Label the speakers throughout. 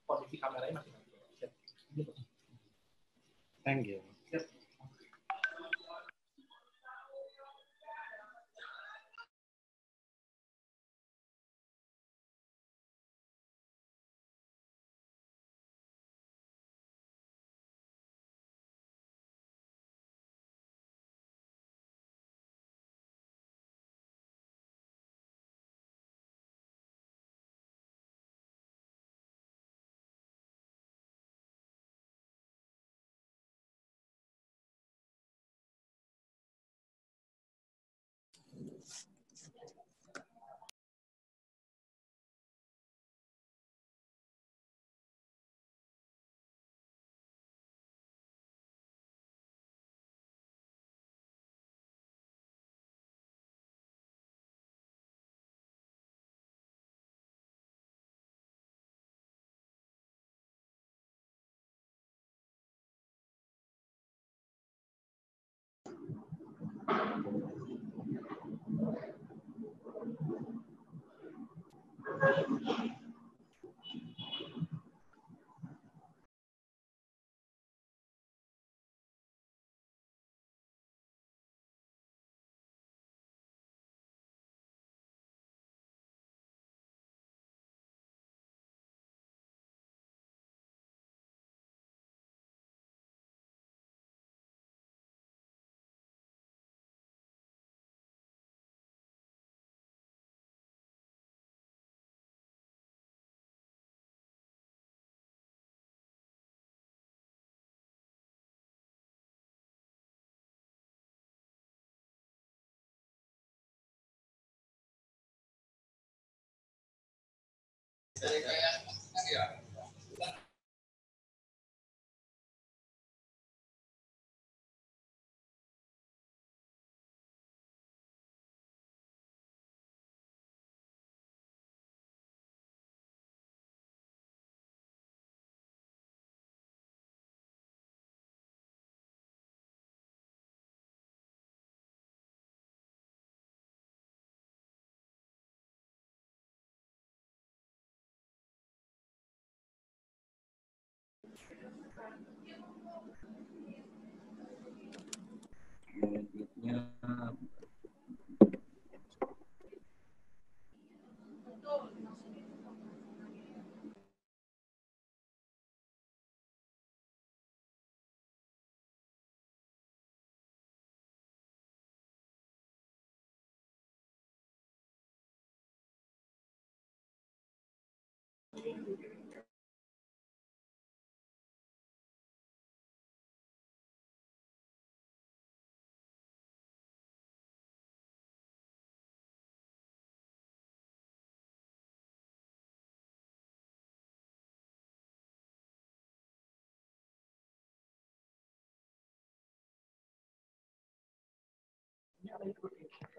Speaker 1: Kondisi kameranya masih. Thank you.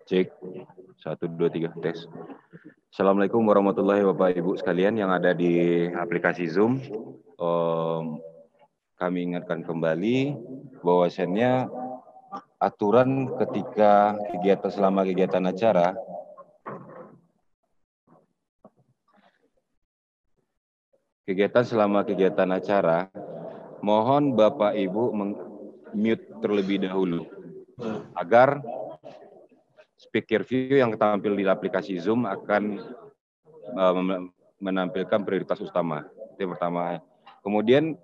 Speaker 2: Cek, 1, 2, 3, tes. Assalamualaikum warahmatullahi wabarakatuh Ibu sekalian yang ada di aplikasi Zoom. Kami ingatkan kembali bahwasannya aturan ketika selama kegiatan acara mohon Bapak Ibu mute terlebih dahulu agar speaker view yang tampil di aplikasi Zoom akan menampilkan prioritas utama. Itu yang pertama. Kemudian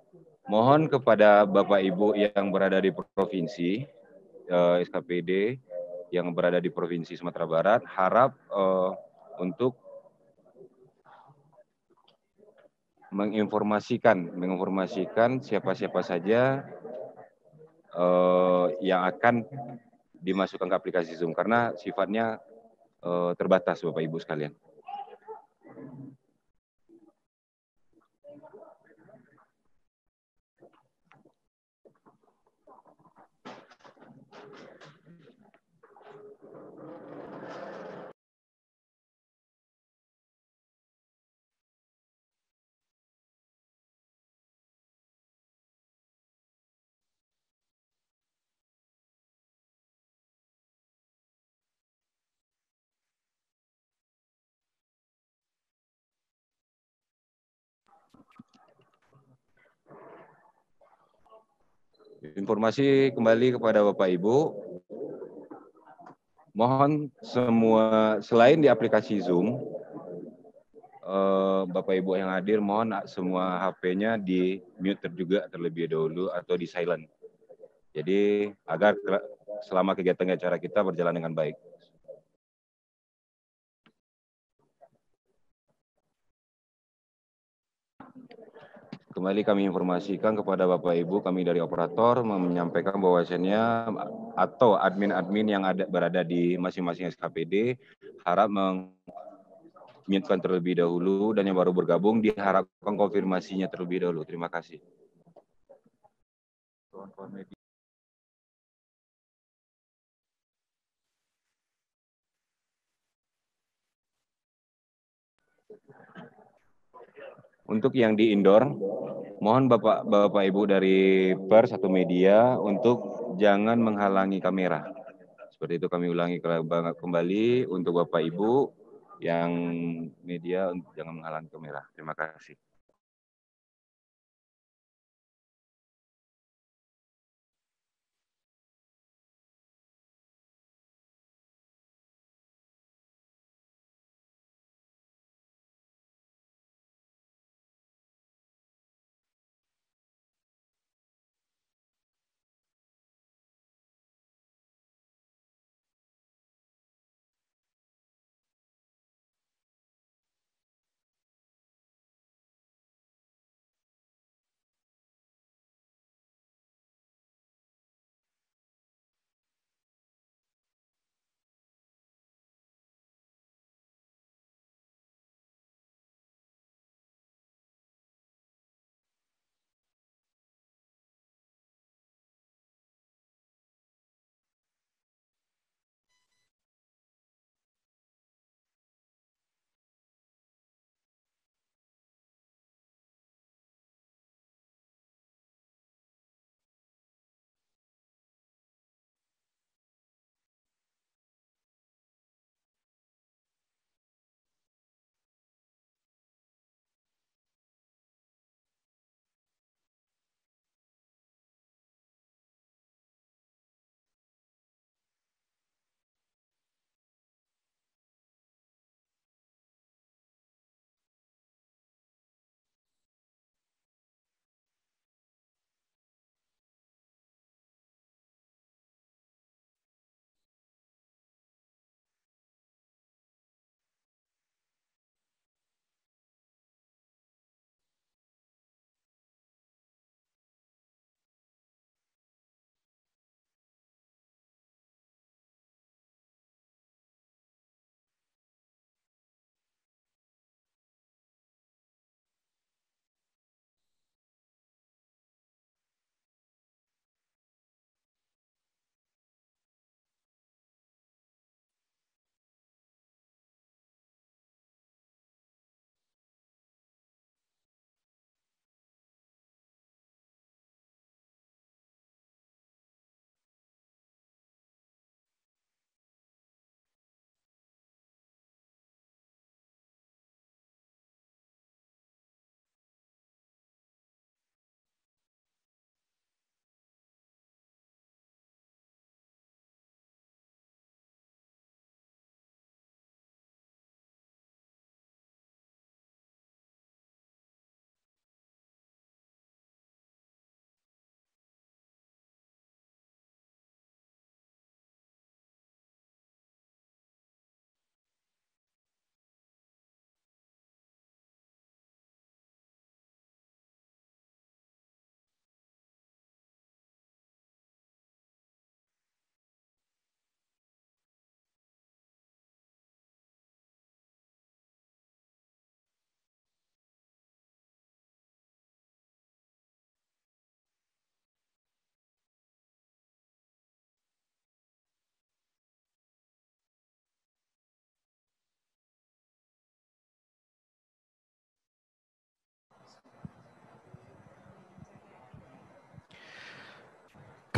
Speaker 2: mohon kepada Bapak Ibu yang berada di provinsi SKPD yang berada di Provinsi Sumatera Barat harap untuk menginformasikan siapa-siapa saja yang akan dimasukkan ke aplikasi Zoom karena sifatnya terbatas Bapak Ibu sekalian. Informasi kembali kepada Bapak Ibu, mohon semua selain di aplikasi Zoom, Bapak Ibu yang hadir mohon semua HP-nya di mute juga terlebih dahulu atau di silent. Jadi agar selama kegiatan acara kita berjalan dengan baik. Kembali kami informasikan kepada Bapak Ibu, kami dari operator menyampaikan bahwasannya atau admin-admin yang berada di masing-masing SKPD harap mute-kan terlebih dahulu dan yang baru bergabung diharapkan konfirmasinya terlebih dahulu. Terima kasih. Untuk yang di indoor, mohon Bapak Ibu dari pers atau media untuk jangan menghalangi kamera. Seperti itu kami ulangi kembali untuk Bapak Ibu yang media jangan menghalangi kamera. Terima kasih.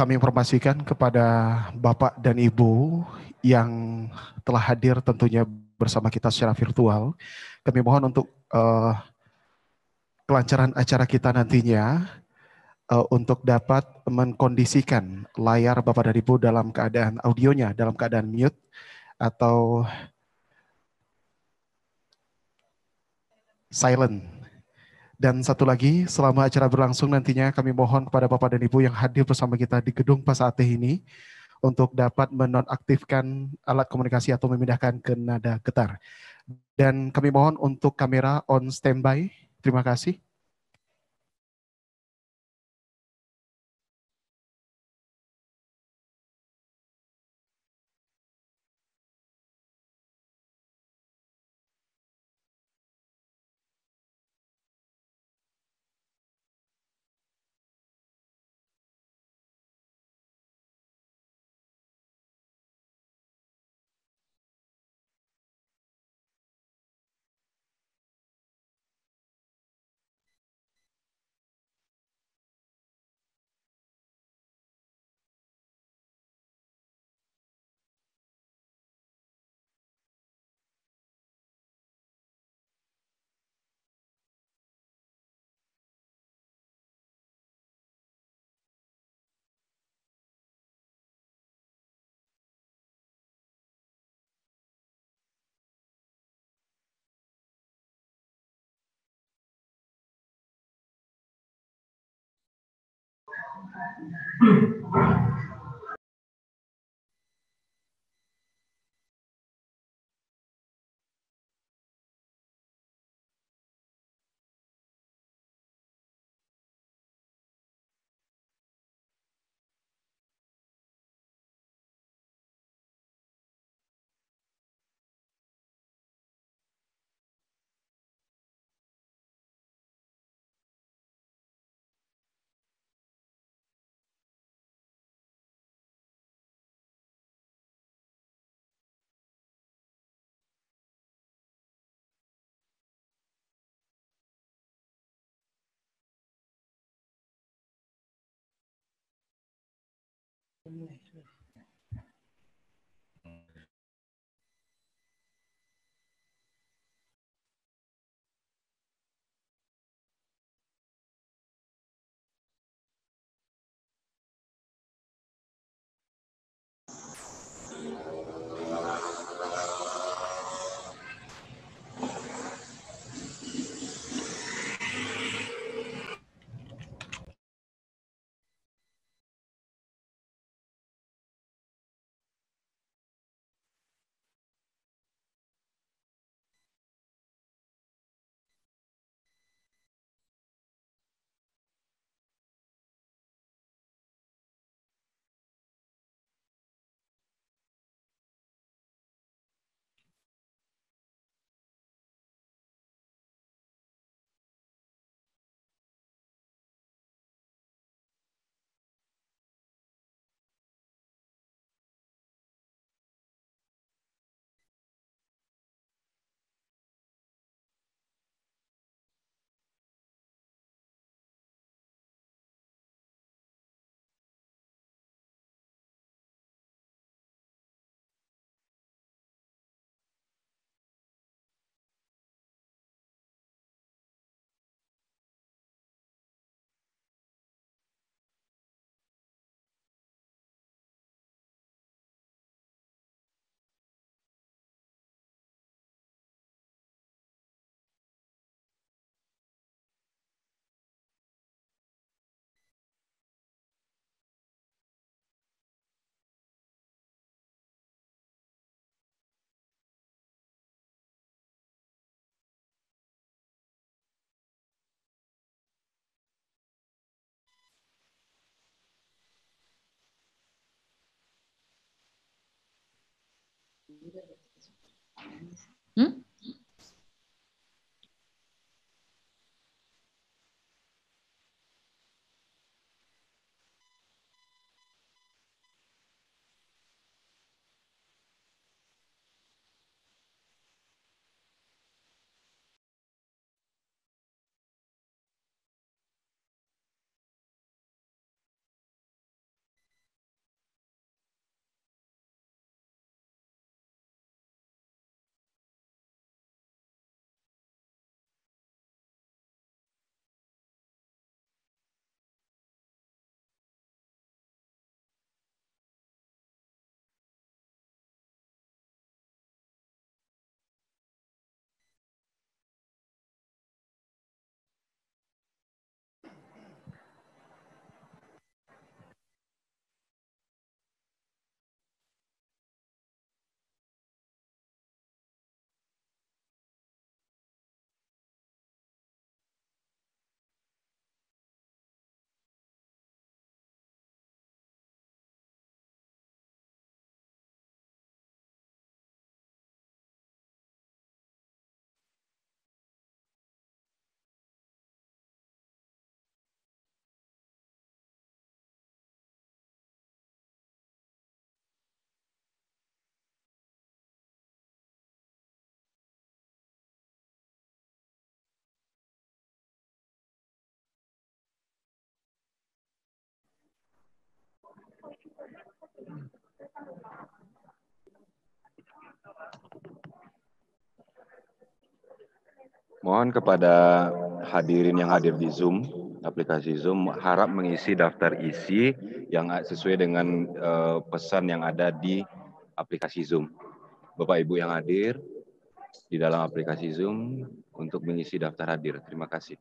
Speaker 3: kami informasikan kepada Bapak dan Ibu yang telah hadir tentunya bersama kita secara virtual. Kami mohon untuk kelancaran acara kita nantinya untuk dapat mengkondisikan layar Bapak dan Ibu dalam keadaan audionya, dalam keadaan mute atau silent. Dan satu lagi, selama acara berlangsung nantinya kami mohon kepada Bapak dan Ibu yang hadir bersama kita di gedung Pasate ini untuk dapat menonaktifkan alat komunikasi atau memindahkan ke nada getar. Dan kami mohon untuk kamera on standby. Terima kasih.
Speaker 4: Hmm?
Speaker 2: Mohon kepada hadirin yang hadir di Zoom, aplikasi Zoom, harap mengisi daftar isi yang sesuai dengan pesan yang ada di aplikasi Zoom. Bapak Ibu yang hadir di dalam aplikasi Zoom untuk mengisi daftar hadir. Terima kasih.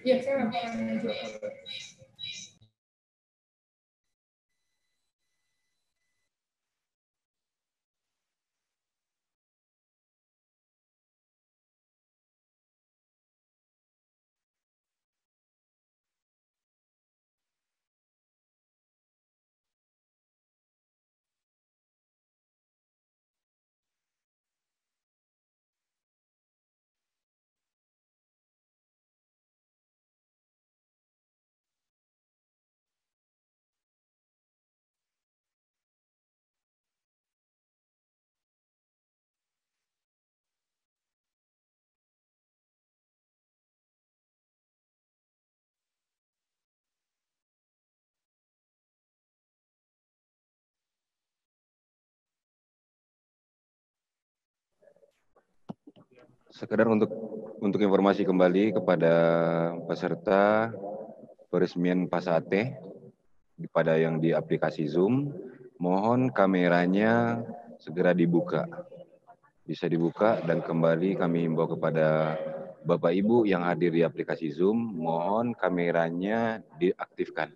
Speaker 4: Iya, saya akan menunjuk.
Speaker 2: Sekedar untuk informasi kembali kepada peserta peresmian Pasate pada yang di aplikasi Zoom, mohon kameranya segera dibuka. Bisa dibuka dan kembali kami himbau kepada Bapak Ibu yang hadir di aplikasi Zoom, mohon kameranya diaktifkan.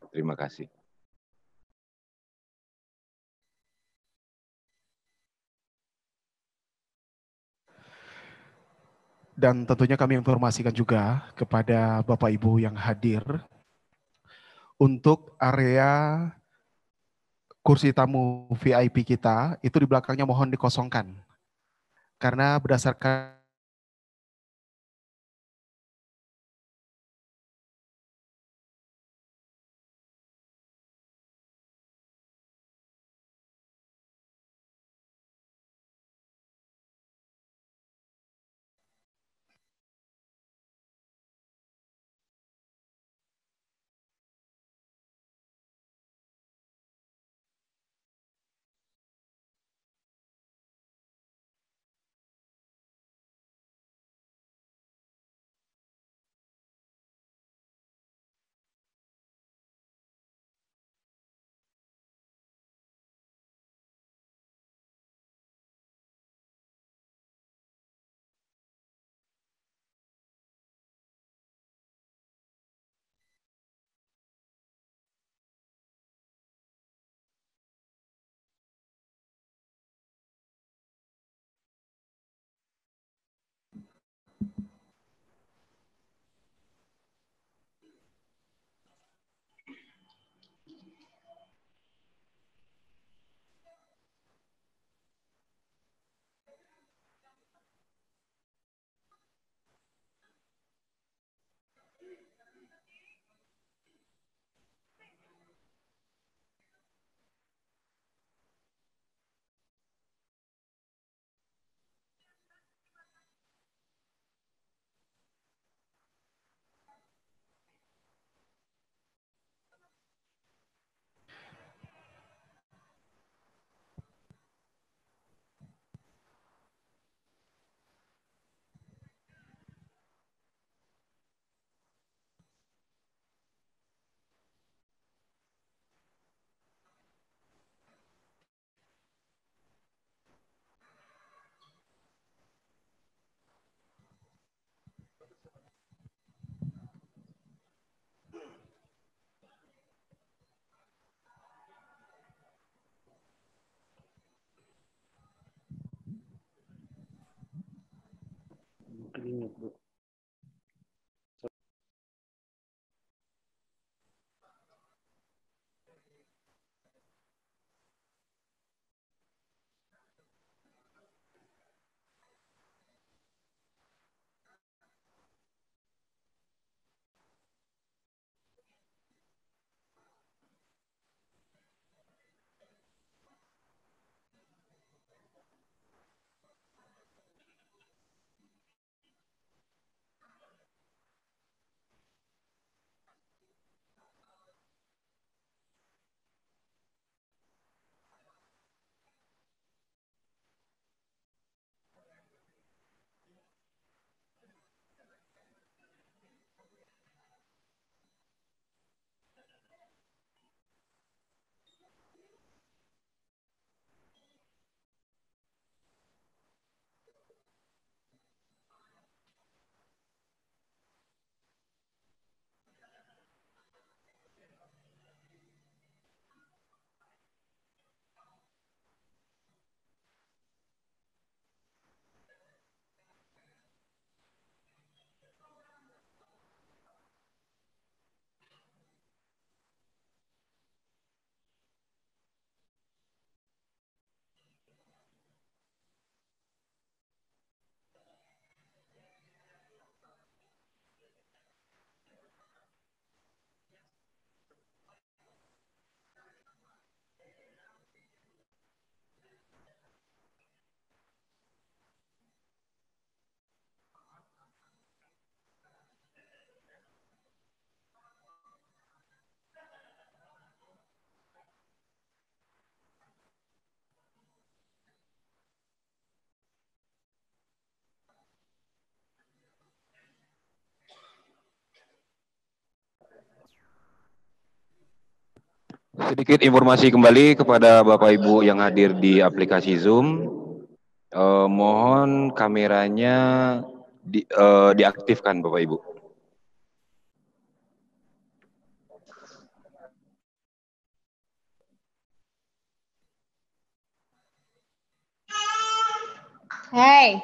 Speaker 2: Terima kasih.
Speaker 3: Dan tentunya kami informasikan juga kepada Bapak Ibu yang hadir untuk area kursi tamu VIP kita itu di belakangnya mohon dikosongkan. Karena berdasarkan
Speaker 2: Sedikit informasi kembali kepada Bapak Ibu yang hadir di aplikasi Zoom. Mohon kameranya diaktifkan Bapak Ibu.
Speaker 4: Hey.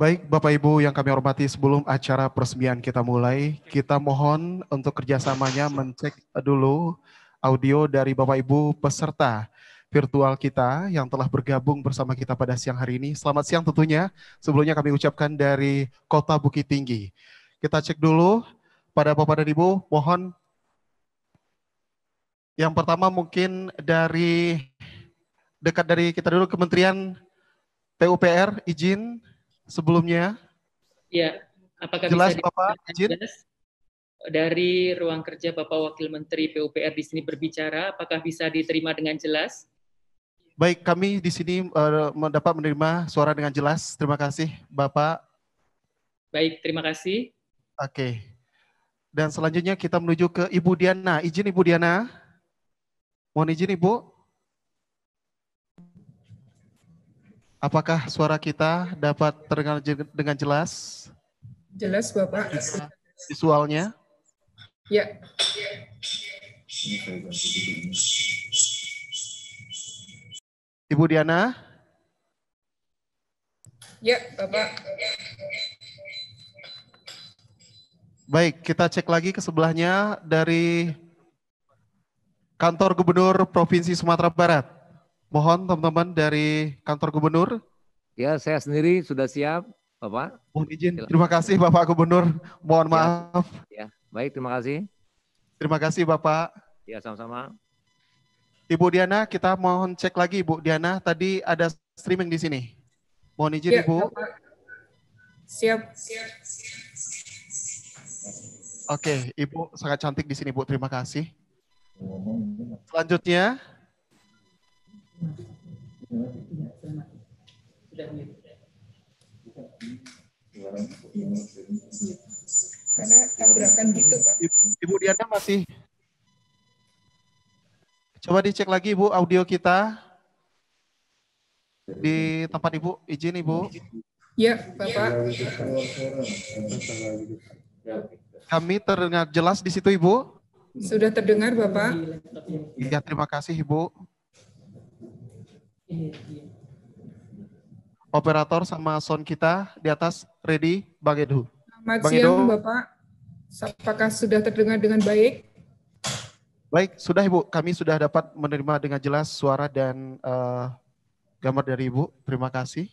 Speaker 3: Baik, Bapak Ibu yang kami hormati, sebelum acara peresmian kita mulai, kita mohon untuk kerjasamanya mencek dulu audio dari Bapak Ibu peserta virtual kita yang telah bergabung bersama kita pada siang hari ini. Selamat siang tentunya, sebelumnya kami ucapkan dari Kota Bukit Tinggi. Kita cek dulu pada Bapak dan Ibu, mohon yang pertama mungkin dari dekat dari kita dulu, Kementerian PUPR, izin sebelumnya.
Speaker 5: Ya, apakah
Speaker 3: Jelas
Speaker 5: bisa
Speaker 3: Bapak, izin?
Speaker 5: jelas dari ruang kerja Bapak Wakil Menteri PUPR di sini berbicara, apakah bisa diterima dengan jelas?
Speaker 3: Baik, kami di sini dapat menerima suara dengan jelas. Terima kasih, Bapak.
Speaker 5: Baik, terima kasih.
Speaker 3: Oke. Dan selanjutnya kita menuju ke Ibu Diana. Izin Ibu Diana. Mohon izin Ibu. Apakah suara kita dapat terdengar dengan jelas?
Speaker 4: Jelas, Bapak.
Speaker 3: Visualnya?
Speaker 4: Ya.
Speaker 3: Ibu Diana?
Speaker 4: Ya, Bapak.
Speaker 3: Baik, kita cek lagi ke sebelahnya dari Kantor Gubernur Provinsi Sumatera Barat. Mohon teman-teman dari Kantor Gubernur.
Speaker 6: Ya, saya sendiri sudah siap, Bapak.
Speaker 3: Mohon izin. Terima kasih Bapak Gubernur. Mohon maaf.
Speaker 6: Ya, baik, terima kasih.
Speaker 3: Terima kasih Bapak.
Speaker 6: Ya, sama-sama.
Speaker 3: Ibu Diana, kita mohon cek lagi Ibu Diana. Tadi ada streaming di sini. Mohon izin
Speaker 4: Ya,
Speaker 3: Ibu.
Speaker 4: Bapak. Siap.
Speaker 3: Oke, Ibu sangat cantik di sini Bu. Terima kasih. Selanjutnya.
Speaker 4: Karena tabrakan gitu, Pak.
Speaker 3: Ibu Diana masih. Coba dicek lagi Ibu audio kita di tempat Ibu. Izin Ibu.
Speaker 4: Ya, Bapak.
Speaker 3: Kami terdengar jelas di situ Ibu.
Speaker 4: Sudah terdengar, Bapak?
Speaker 3: Ya, terima kasih Ibu. Operator sama sound kita di atas ready, Bang Edu.
Speaker 4: Selamat
Speaker 3: Bang
Speaker 4: siang,
Speaker 3: Edo.
Speaker 4: Bapak. Apakah sudah terdengar dengan baik?
Speaker 3: Baik, sudah Ibu. Kami sudah dapat menerima dengan jelas suara dan gambar dari Ibu. Terima kasih.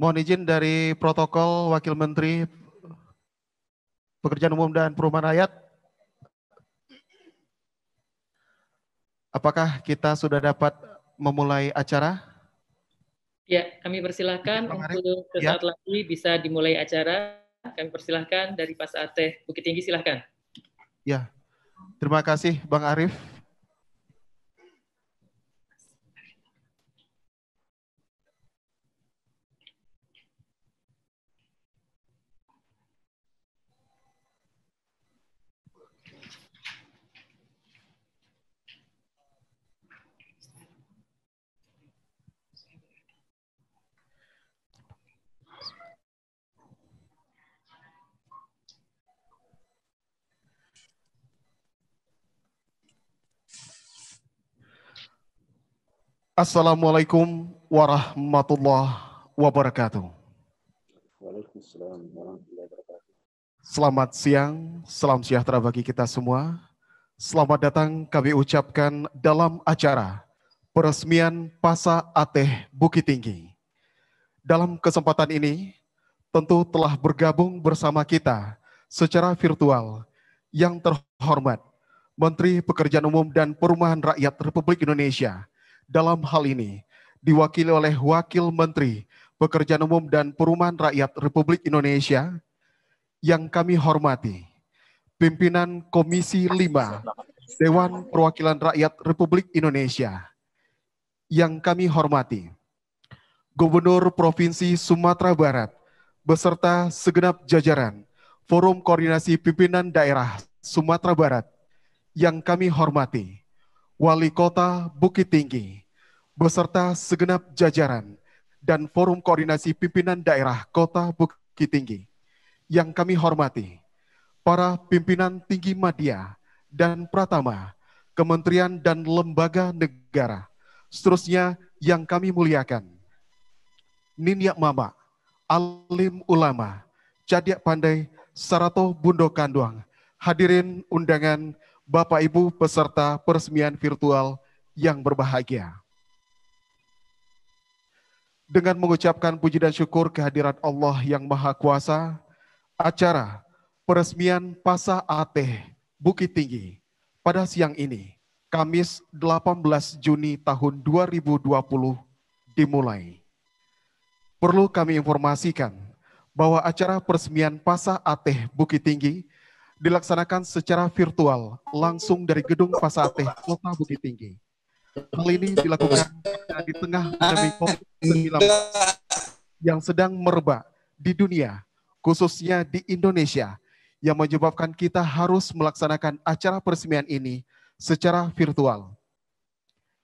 Speaker 3: Mohon izin dari protokol Wakil Menteri Pekerjaan Umum dan Perumahan Rakyat. Apakah kita sudah dapat memulai acara?
Speaker 5: Ya, kami persilahkan
Speaker 3: Bang Arif?
Speaker 5: untuk sesaat lagi bisa dimulai acara. Kami persilahkan dari Pas Ateh Bukit Tinggi, silahkan.
Speaker 3: Ya, terima kasih Bang Arif. Assalamualaikum warahmatullahi wabarakatuh.
Speaker 7: Waalaikumsalam warahmatullahi wabarakatuh.
Speaker 3: Selamat siang, salam sejahtera bagi kita semua. Selamat datang kami ucapkan dalam acara peresmian Pasa Ateh Bukit Tinggi. Dalam kesempatan ini, tentu telah bergabung bersama kita secara virtual yang terhormat Menteri Pekerjaan Umum dan Perumahan Rakyat Republik Indonesia. Dalam hal ini, diwakili oleh Wakil Menteri Pekerjaan Umum dan Perumahan Rakyat Republik Indonesia yang kami hormati, Pimpinan Komisi 5 Dewan Perwakilan Rakyat Republik Indonesia yang kami hormati, Gubernur Provinsi Sumatera Barat beserta segenap jajaran Forum Koordinasi Pimpinan Daerah Sumatera Barat yang kami hormati, Wali Kota Bukit Tinggi beserta segenap jajaran dan Forum Koordinasi Pimpinan Daerah Kota Bukit Tinggi yang kami hormati, para pimpinan tinggi media dan pratama, kementerian dan lembaga negara, seterusnya yang kami muliakan, Ninyak Mama, alim ulama, Cadiak Pandai, Sarato Bundo Kanduang, hadirin undangan Bapak Ibu peserta peresmian virtual yang berbahagia. Dengan mengucapkan puji dan syukur kehadirat Allah yang Maha Kuasa, acara peresmian Pasa Ateh Bukit Tinggi pada siang ini, Kamis 18 Juni tahun 2020 dimulai. Perlu kami informasikan bahwa acara peresmian Pasa Ateh Bukit Tinggi dilaksanakan secara virtual langsung dari Gedung Pasa Ateh Kota Bukit Tinggi. Hal ini dilakukan di tengah pandemi COVID-19 yang sedang merebak di dunia, khususnya di Indonesia, yang menyebabkan kita harus melaksanakan acara peresmian ini secara virtual.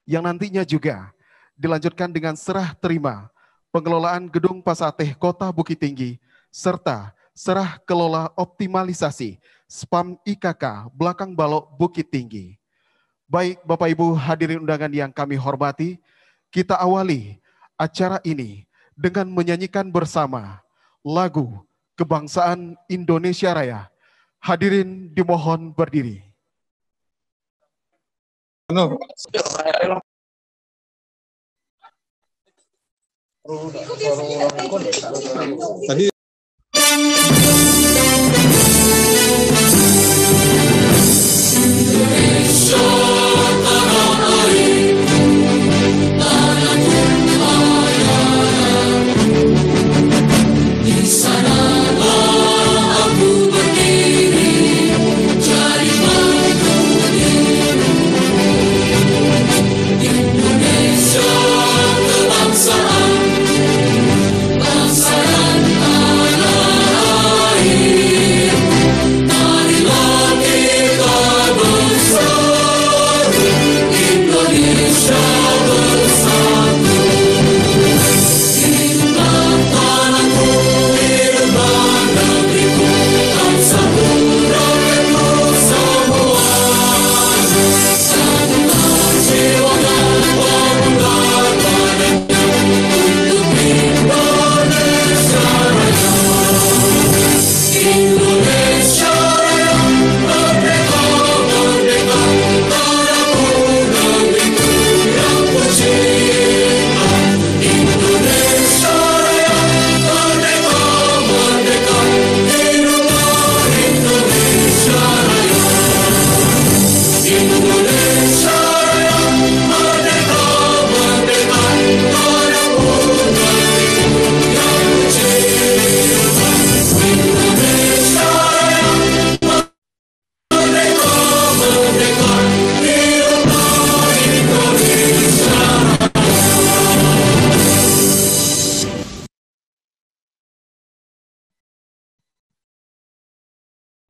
Speaker 3: Yang nantinya juga dilanjutkan dengan serah terima pengelolaan Gedung Pasa Ateh Kota Bukit Tinggi, serta serah kelola optimalisasi spam IKK Belakang Balok Bukit Tinggi. Baik Bapak Ibu hadirin undangan yang kami hormati, kita awali acara ini dengan menyanyikan bersama lagu Kebangsaan Indonesia Raya. Hadirin dimohon berdiri.
Speaker 8: Tadi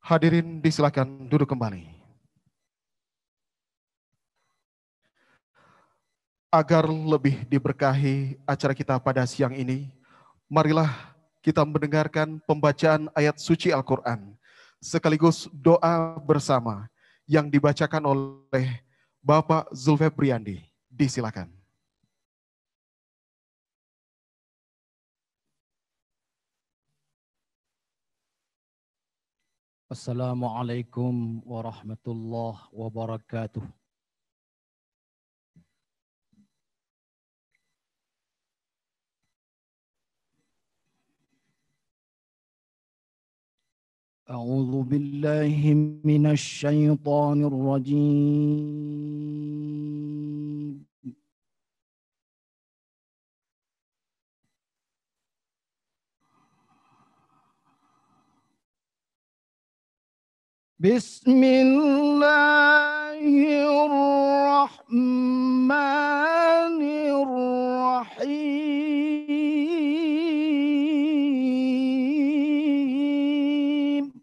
Speaker 3: Hadirin disilakan duduk kembali. Agar lebih diberkahi acara kita pada siang ini, marilah kita mendengarkan pembacaan ayat suci Al-Quran, sekaligus doa bersama yang dibacakan oleh Bapak Zulfebriandi. Disilakan.
Speaker 9: Assalamualaikum warahmatullahi wabarakatuh. A'udzu billahi minasy syaithanir rajim. Bismillahirrahmanirrahim.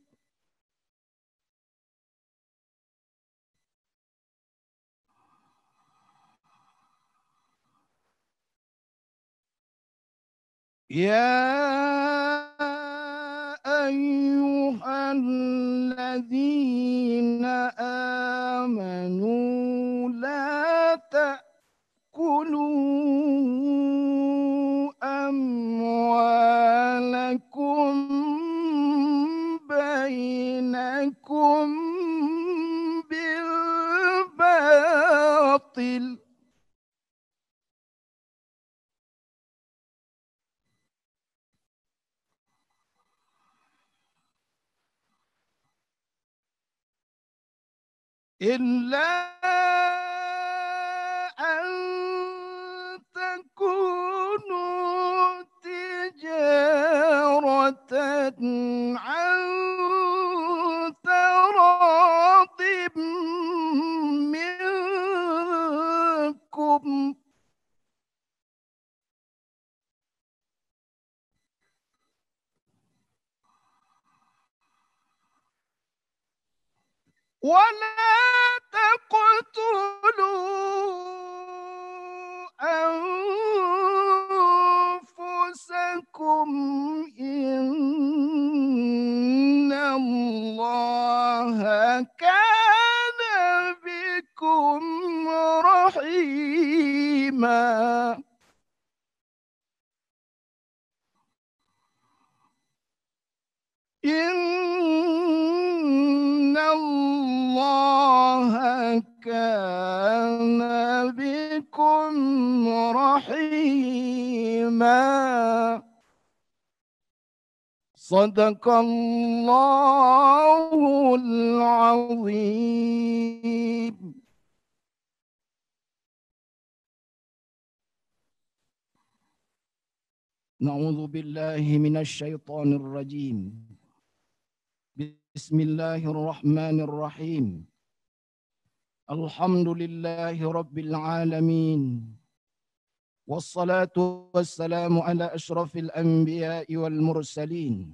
Speaker 9: Ya ayyuhalladzina amanu la ta'kulu amwalakum bainakum bil batil. Illa an takunu tijaratan an taradib minkum. ولا تقتلوا أنفسكم إن الله كان بكم رحيما. Inna Allah kana bikum بكم رحيما. صدق الله العظيم. نعوذ بالله من الشيطان الرجيم. بسم الله الرحمن الرحيم. الحمد لله رب العالمين، والصلاة والسلام على أشرف الأنبياء والمرسلين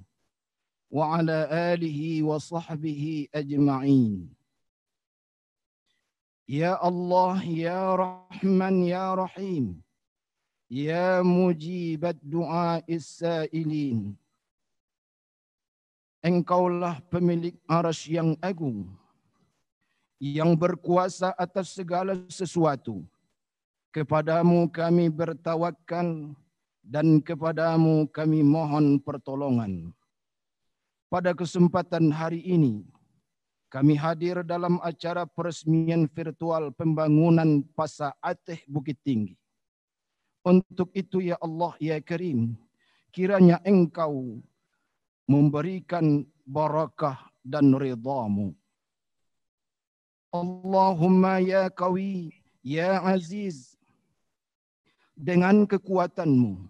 Speaker 9: وعلى آله وصحبه أجمعين. يا الله يا رحمن يا رحيم، يا مجيب الدعاء السائلين. Engkaulah pemilik arsy yang agung, yang berkuasa atas segala sesuatu. Kepadamu kami bertawakal dan kepadamu kami mohon pertolongan. Pada kesempatan hari ini, kami hadir dalam acara peresmian virtual pembangunan Pasar Ateh Bukit Tinggi. Untuk itu ya Allah ya Karim, kiranya Engkau memberikan barakah dan ridha-Mu. Allahumma ya Qawi ya Aziz, dengan kekuatan-Mu,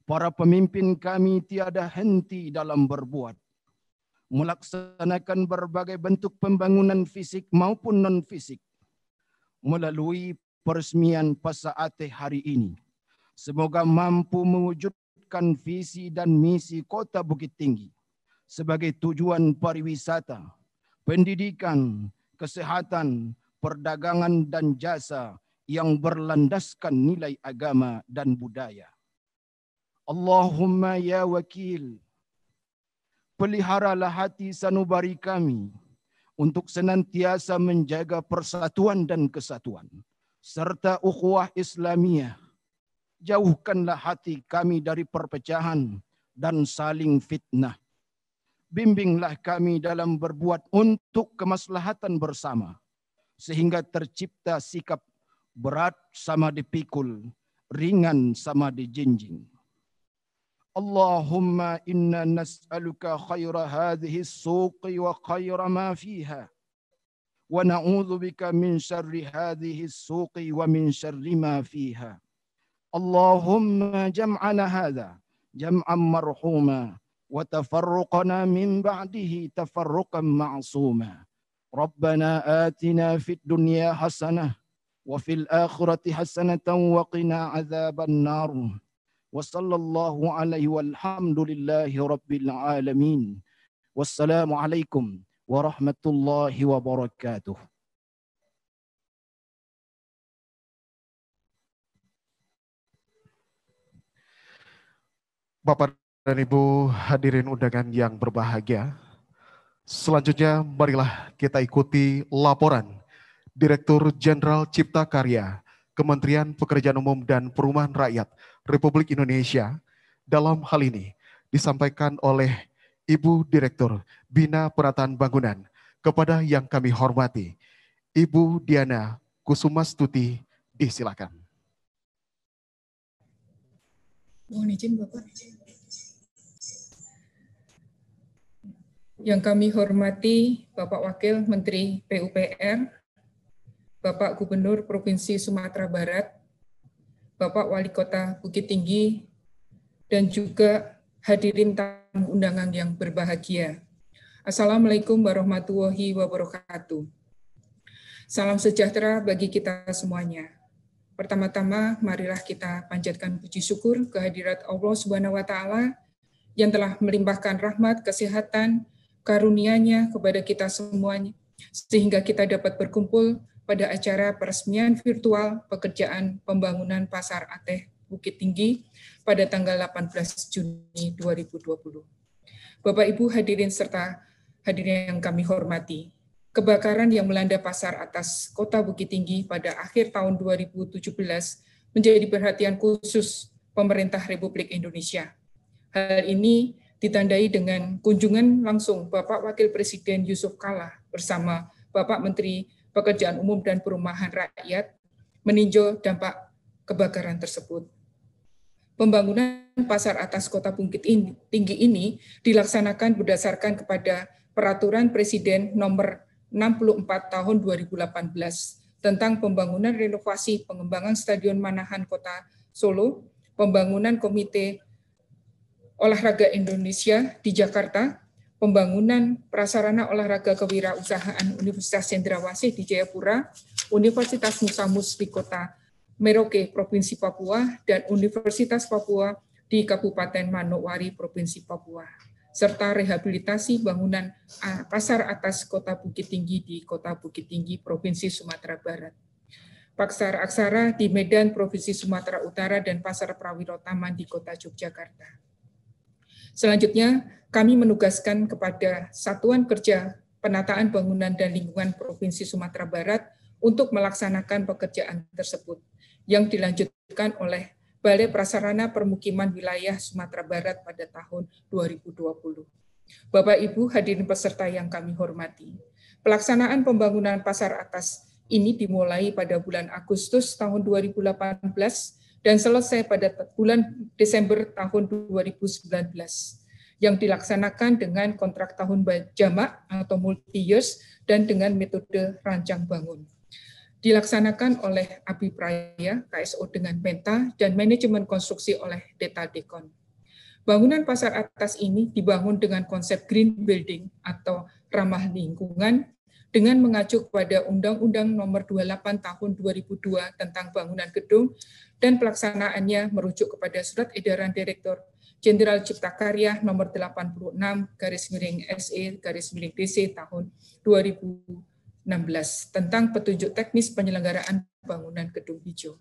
Speaker 9: para pemimpin kami tiada henti dalam berbuat, melaksanakan berbagai bentuk pembangunan fisik maupun non-fisik melalui peresmian Pasar Ateh hari ini. Semoga mampu mewujudkan visi dan misi Kota Bukit Tinggi sebagai tujuan pariwisata, pendidikan, kesehatan, perdagangan dan jasa yang berlandaskan nilai agama dan budaya. Allahumma ya Wakil, peliharalah hati sanubari kami untuk senantiasa menjaga persatuan dan kesatuan serta ukhuwah Islamiyah. Jauhkanlah hati kami dari perpecahan dan saling fitnah. Bimbinglah kami dalam berbuat untuk kemaslahatan bersama, sehingga tercipta sikap berat sama dipikul, ringan sama dijinjing. Allahumma inna nas'aluka khaira hadhihi as-suqi wa khaira ma fiha, wa na'udzu bika min syarri hadhihi as-suqi wa min syarri ma fiha. Allahumma jam'ana hadha jam'an marhuma wa tafarruqana min ba'dihi tafarruqan ma'suma. Rabbana atina fid dunya hasanah wa fil akhirati hasanatan wa qina adzaban nar. Wa sallallahu alaihi walhamdulillahi rabbil alamin. Wassalamu alaikum warahmatullahi wabarakatuh.
Speaker 3: Bapak dan Ibu hadirin undangan yang berbahagia, selanjutnya marilah kita ikuti laporan Direktur Jenderal Cipta Karya Kementerian Pekerjaan Umum dan Perumahan Rakyat Republik Indonesia. Dalam hal ini disampaikan oleh Ibu Direktur Bina Penataan Bangunan. Kepada yang kami hormati, Ibu Diana Kusumastuti, disilakan.
Speaker 4: Mohon izin Bapak. Yang kami hormati Bapak Wakil Menteri PUPR, Bapak Gubernur Provinsi Sumatera Barat, Bapak Wali Kota Bukit Tinggi, dan juga hadirin tamu undangan yang berbahagia. Assalamualaikum warahmatullahi wabarakatuh. Salam sejahtera bagi kita semuanya. Pertama-tama, marilah kita panjatkan puji syukur kehadirat Allah Subhanahu wa Ta'ala yang telah melimpahkan rahmat, kesehatan, karunia-Nya kepada kita semuanya, sehingga kita dapat berkumpul pada acara peresmian virtual pekerjaan pembangunan Pasar Ateh Bukit Tinggi pada tanggal 18 Juni 2020. Bapak Ibu hadirin serta hadirin yang kami hormati, kebakaran yang melanda pasar atas Kota Bukit Tinggi pada akhir tahun 2017 menjadi perhatian khusus pemerintah Republik Indonesia. Hal ini ditandai dengan kunjungan langsung Bapak Wakil Presiden Yusuf Kalla bersama Bapak Menteri Pekerjaan Umum dan Perumahan Rakyat meninjau dampak kebakaran tersebut. Pembangunan pasar atas Kota Bukit Tinggi ini dilaksanakan berdasarkan kepada Peraturan Presiden Nomor 64 Tahun 2018 tentang pembangunan renovasi pengembangan Stadion Manahan Kota Solo, pembangunan Komite Olahraga Indonesia di Jakarta, pembangunan prasarana olahraga kewirausahaan Universitas Cendrawasih di Jayapura, Universitas Musa Mus di Kota Merauke, Provinsi Papua, dan Universitas Papua di Kabupaten Manokwari, Provinsi Papua, serta rehabilitasi bangunan pasar atas Kota Bukit Tinggi di Kota Bukit Tinggi, Provinsi Sumatera Barat. Pasar Aksara di Medan, Provinsi Sumatera Utara, dan Pasar Prawiro Taman di Kota Yogyakarta. Selanjutnya, kami menugaskan kepada Satuan Kerja Penataan Bangunan dan Lingkungan Provinsi Sumatera Barat untuk melaksanakan pekerjaan tersebut, yang dilanjutkan oleh Balai Prasarana Permukiman Wilayah Sumatera Barat pada tahun 2020. Bapak Ibu hadirin peserta yang kami hormati, pelaksanaan pembangunan pasar atas ini dimulai pada bulan Agustus tahun 2018 dan selesai pada bulan Desember tahun 2019, yang dilaksanakan dengan kontrak tahun jamak atau multi-years dan dengan metode rancang bangun. Dilaksanakan oleh Abipraya, KSO dengan Penta, dan manajemen konstruksi oleh Deta Dekon. Bangunan pasar atas ini dibangun dengan konsep green building atau ramah lingkungan dengan mengacu pada Undang-Undang Nomor 28 Tahun 2002 tentang bangunan gedung, dan pelaksanaannya merujuk kepada Surat Edaran Direktur Jenderal Cipta Karya Nomor 86/SE/DC Tahun 2016 tentang petunjuk teknis penyelenggaraan bangunan gedung hijau.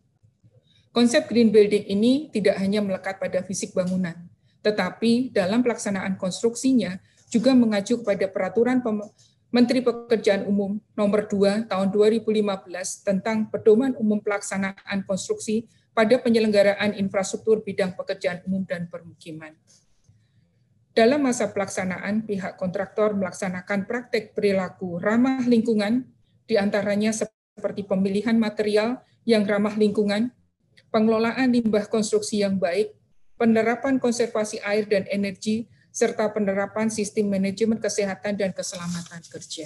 Speaker 4: Konsep green building ini tidak hanya melekat pada fisik bangunan, tetapi dalam pelaksanaan konstruksinya juga mengacu kepada Peraturan Menteri Pekerjaan Umum Nomor 2 Tahun 2015 tentang Pedoman Umum Pelaksanaan Konstruksi pada penyelenggaraan infrastruktur bidang pekerjaan umum dan permukiman. Dalam masa pelaksanaan, pihak kontraktor melaksanakan praktek perilaku ramah lingkungan, diantaranya seperti pemilihan material yang ramah lingkungan, pengelolaan limbah konstruksi yang baik, penerapan konservasi air dan energi, serta penerapan sistem manajemen kesehatan dan keselamatan kerja.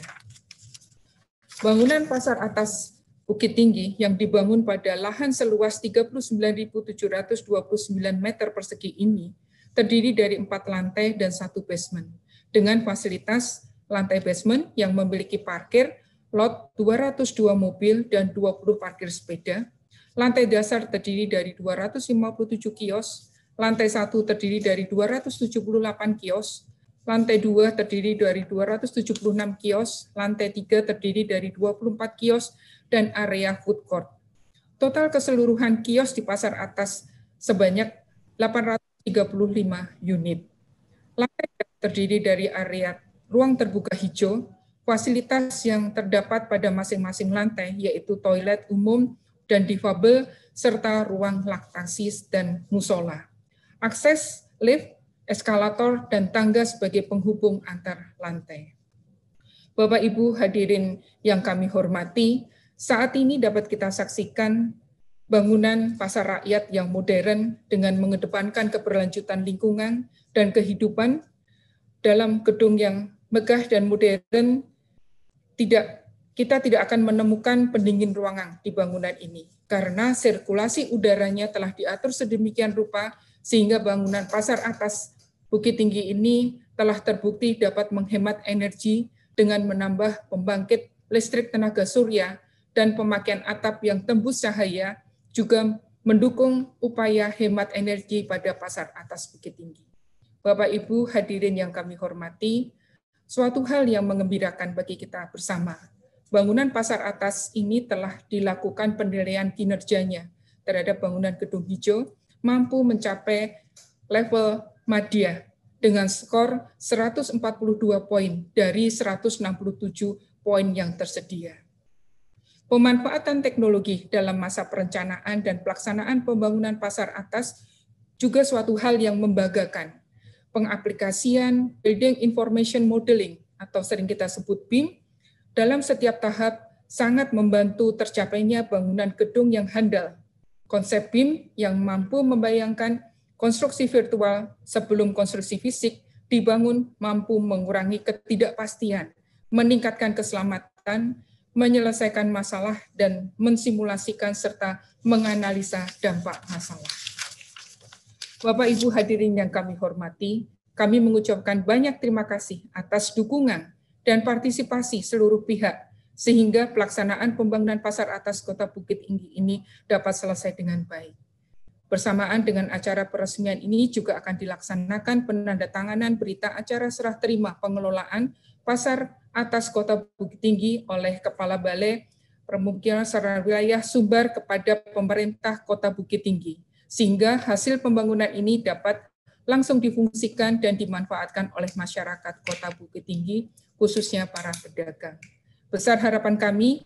Speaker 4: Bangunan pasar atas Bukit Tinggi yang dibangun pada lahan seluas 39.729 meter persegi ini terdiri dari 4 lantai dan 1 basement, dengan fasilitas lantai basement yang memiliki parkir, lot 202 mobil dan 20 parkir sepeda, lantai dasar terdiri dari 257 kios, lantai 1 terdiri dari 278 kios, lantai 2 terdiri dari 276 kios, lantai 3 terdiri dari 24 kios, dan area food court. Total keseluruhan kios di pasar atas sebanyak 835 unit. Lantai terdiri dari area ruang terbuka hijau, fasilitas yang terdapat pada masing-masing lantai, yaitu toilet umum dan difabel, serta ruang laktasi dan musola. Akses lift, eskalator, dan tangga sebagai penghubung antar lantai. Bapak Ibu hadirin yang kami hormati, saat ini dapat kita saksikan bangunan pasar rakyat yang modern dengan mengedepankan keberlanjutan lingkungan dan kehidupan dalam gedung yang megah dan modern. Kita tidak akan menemukan pendingin ruangan di bangunan ini karena sirkulasi udaranya telah diatur sedemikian rupa sehingga bangunan pasar atas Bukit Tinggi ini telah terbukti dapat menghemat energi dengan menambah pembangkit listrik tenaga surya dan pemakaian atap yang tembus cahaya, juga mendukung upaya hemat energi pada pasar atas Bukit Tinggi. Bapak Ibu hadirin yang kami hormati, suatu hal yang mengembirakan bagi kita bersama. Bangunan pasar atas ini telah dilakukan penilaian kinerjanya terhadap bangunan gedung hijau mampu mencapai level madya dengan skor 142 poin dari 167 poin yang tersedia. Pemanfaatan teknologi dalam masa perencanaan dan pelaksanaan pembangunan pasar atas juga suatu hal yang membanggakan. Pengaplikasian Building Information Modeling atau sering kita sebut BIM dalam setiap tahap sangat membantu tercapainya bangunan gedung yang handal. Konsep BIM yang mampu membayangkan konstruksi virtual sebelum konstruksi fisik dibangun mampu mengurangi ketidakpastian, meningkatkan keselamatan, menyelesaikan masalah, dan mensimulasikan serta menganalisa dampak masalah. Bapak Ibu hadirin yang kami hormati, kami mengucapkan banyak terima kasih atas dukungan dan partisipasi seluruh pihak sehingga pelaksanaan pembangunan pasar atas Kota Bukit Tinggi ini dapat selesai dengan baik. Bersamaan dengan acara peresmian ini juga akan dilaksanakan penandatanganan berita acara serah terima pengelolaan pasar atas Kota Bukit Tinggi oleh Kepala Balai Permukiman Sarana Wilayah Sumbar kepada pemerintah Kota Bukit Tinggi, sehingga hasil pembangunan ini dapat langsung difungsikan dan dimanfaatkan oleh masyarakat Kota Bukit Tinggi, khususnya para pedagang. Besar harapan kami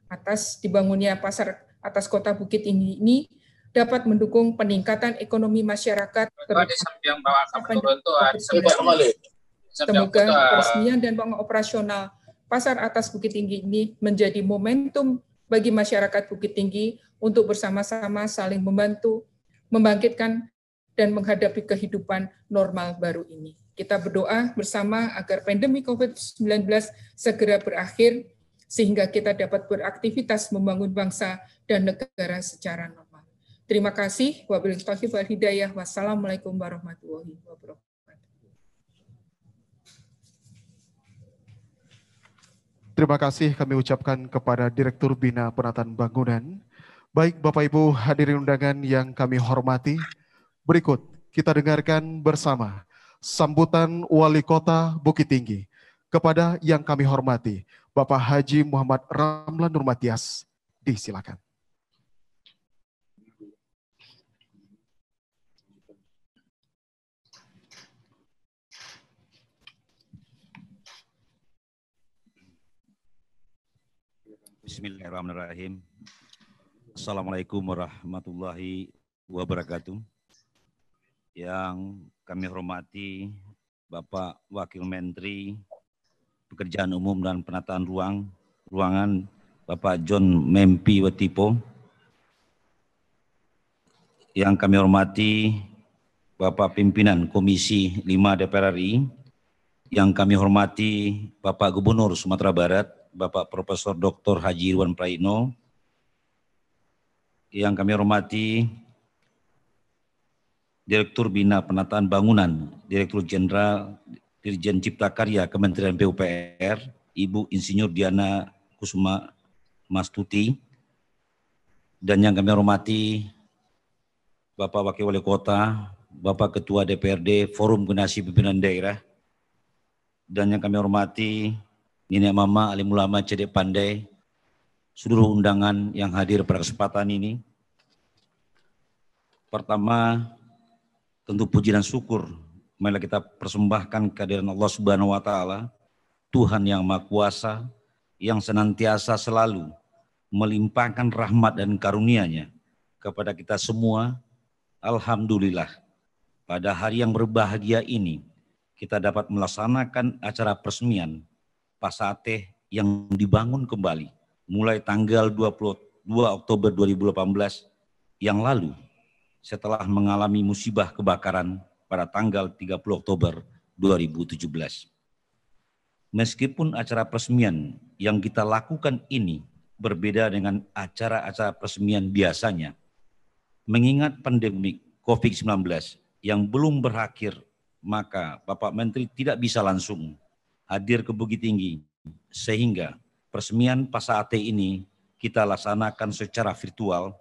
Speaker 4: atas dibangunnya pasar atas Kota Bukit Tinggi ini dapat mendukung peningkatan ekonomi masyarakat. Semoga peresmian dan bangun operasional pasar atas Bukit Tinggi ini menjadi momentum bagi masyarakat Bukit Tinggi untuk bersama-sama saling membantu, membangkitkan, dan menghadapi kehidupan normal baru ini. Kita berdoa bersama agar pandemi COVID-19 segera berakhir, sehingga kita dapat beraktivitas membangun bangsa dan negara secara normal. Terima kasih. Wabillahi taufiq wal hidayah. Wassalamualaikum warahmatullahi wabarakatuh.
Speaker 3: Terima kasih kami ucapkan kepada Direktur Bina Penataan Bangunan. Baik Bapak Ibu hadirin undangan yang kami hormati, berikut kita dengarkan bersama sambutan Wali Kota Bukit Tinggi kepada yang kami hormati Bapak Haji Muhammad Ramlan Nurmatias. Disilakan.
Speaker 10: Bismillahirrahmanirrahim. Assalamualaikum warahmatullahi wabarakatuh. Yang kami hormati Bapak Wakil Menteri Pekerjaan Umum dan Penataan Ruangan Bapak John Mempi Wetipo. Yang kami hormati Bapak Pimpinan Komisi 5 DPR RI. Yang kami hormati Bapak Gubernur Sumatera Barat Bapak Profesor Dr. Haji Irwan Praitno, yang kami hormati Direktur Bina Penataan Bangunan, Direktur Jenderal Dirjen Cipta Karya Kementerian PUPR, Ibu Insinyur Diana Kusuma Mastuti, dan yang kami hormati Bapak Wakil Wali Kota, Bapak Ketua DPRD Forum Koordinasi Pimpinan Daerah, dan yang kami hormati Nenek Mama, Alim Ulama, Cedek Pandai, seluruh undangan yang hadir pada kesempatan ini. Pertama, tentu puji dan syukur marilah kita persembahkan kehadiran Allah Subhanahu wa taala, Tuhan yang Maha Kuasa, yang senantiasa selalu melimpahkan rahmat dan karunia-Nya kepada kita semua. Alhamdulillah, pada hari yang berbahagia ini kita dapat melaksanakan acara peresmian Pasate yang dibangun kembali mulai tanggal 22 Oktober 2018 yang lalu setelah mengalami musibah kebakaran pada tanggal 30 Oktober 2017. Meskipun acara peresmian yang kita lakukan ini berbeda dengan acara-acara peresmian biasanya, mengingat pandemi COVID-19 yang belum berakhir, maka Bapak Menteri tidak bisa langsung hadir ke Bukit Tinggi, sehingga peresmian Pasate ini kita laksanakan secara virtual.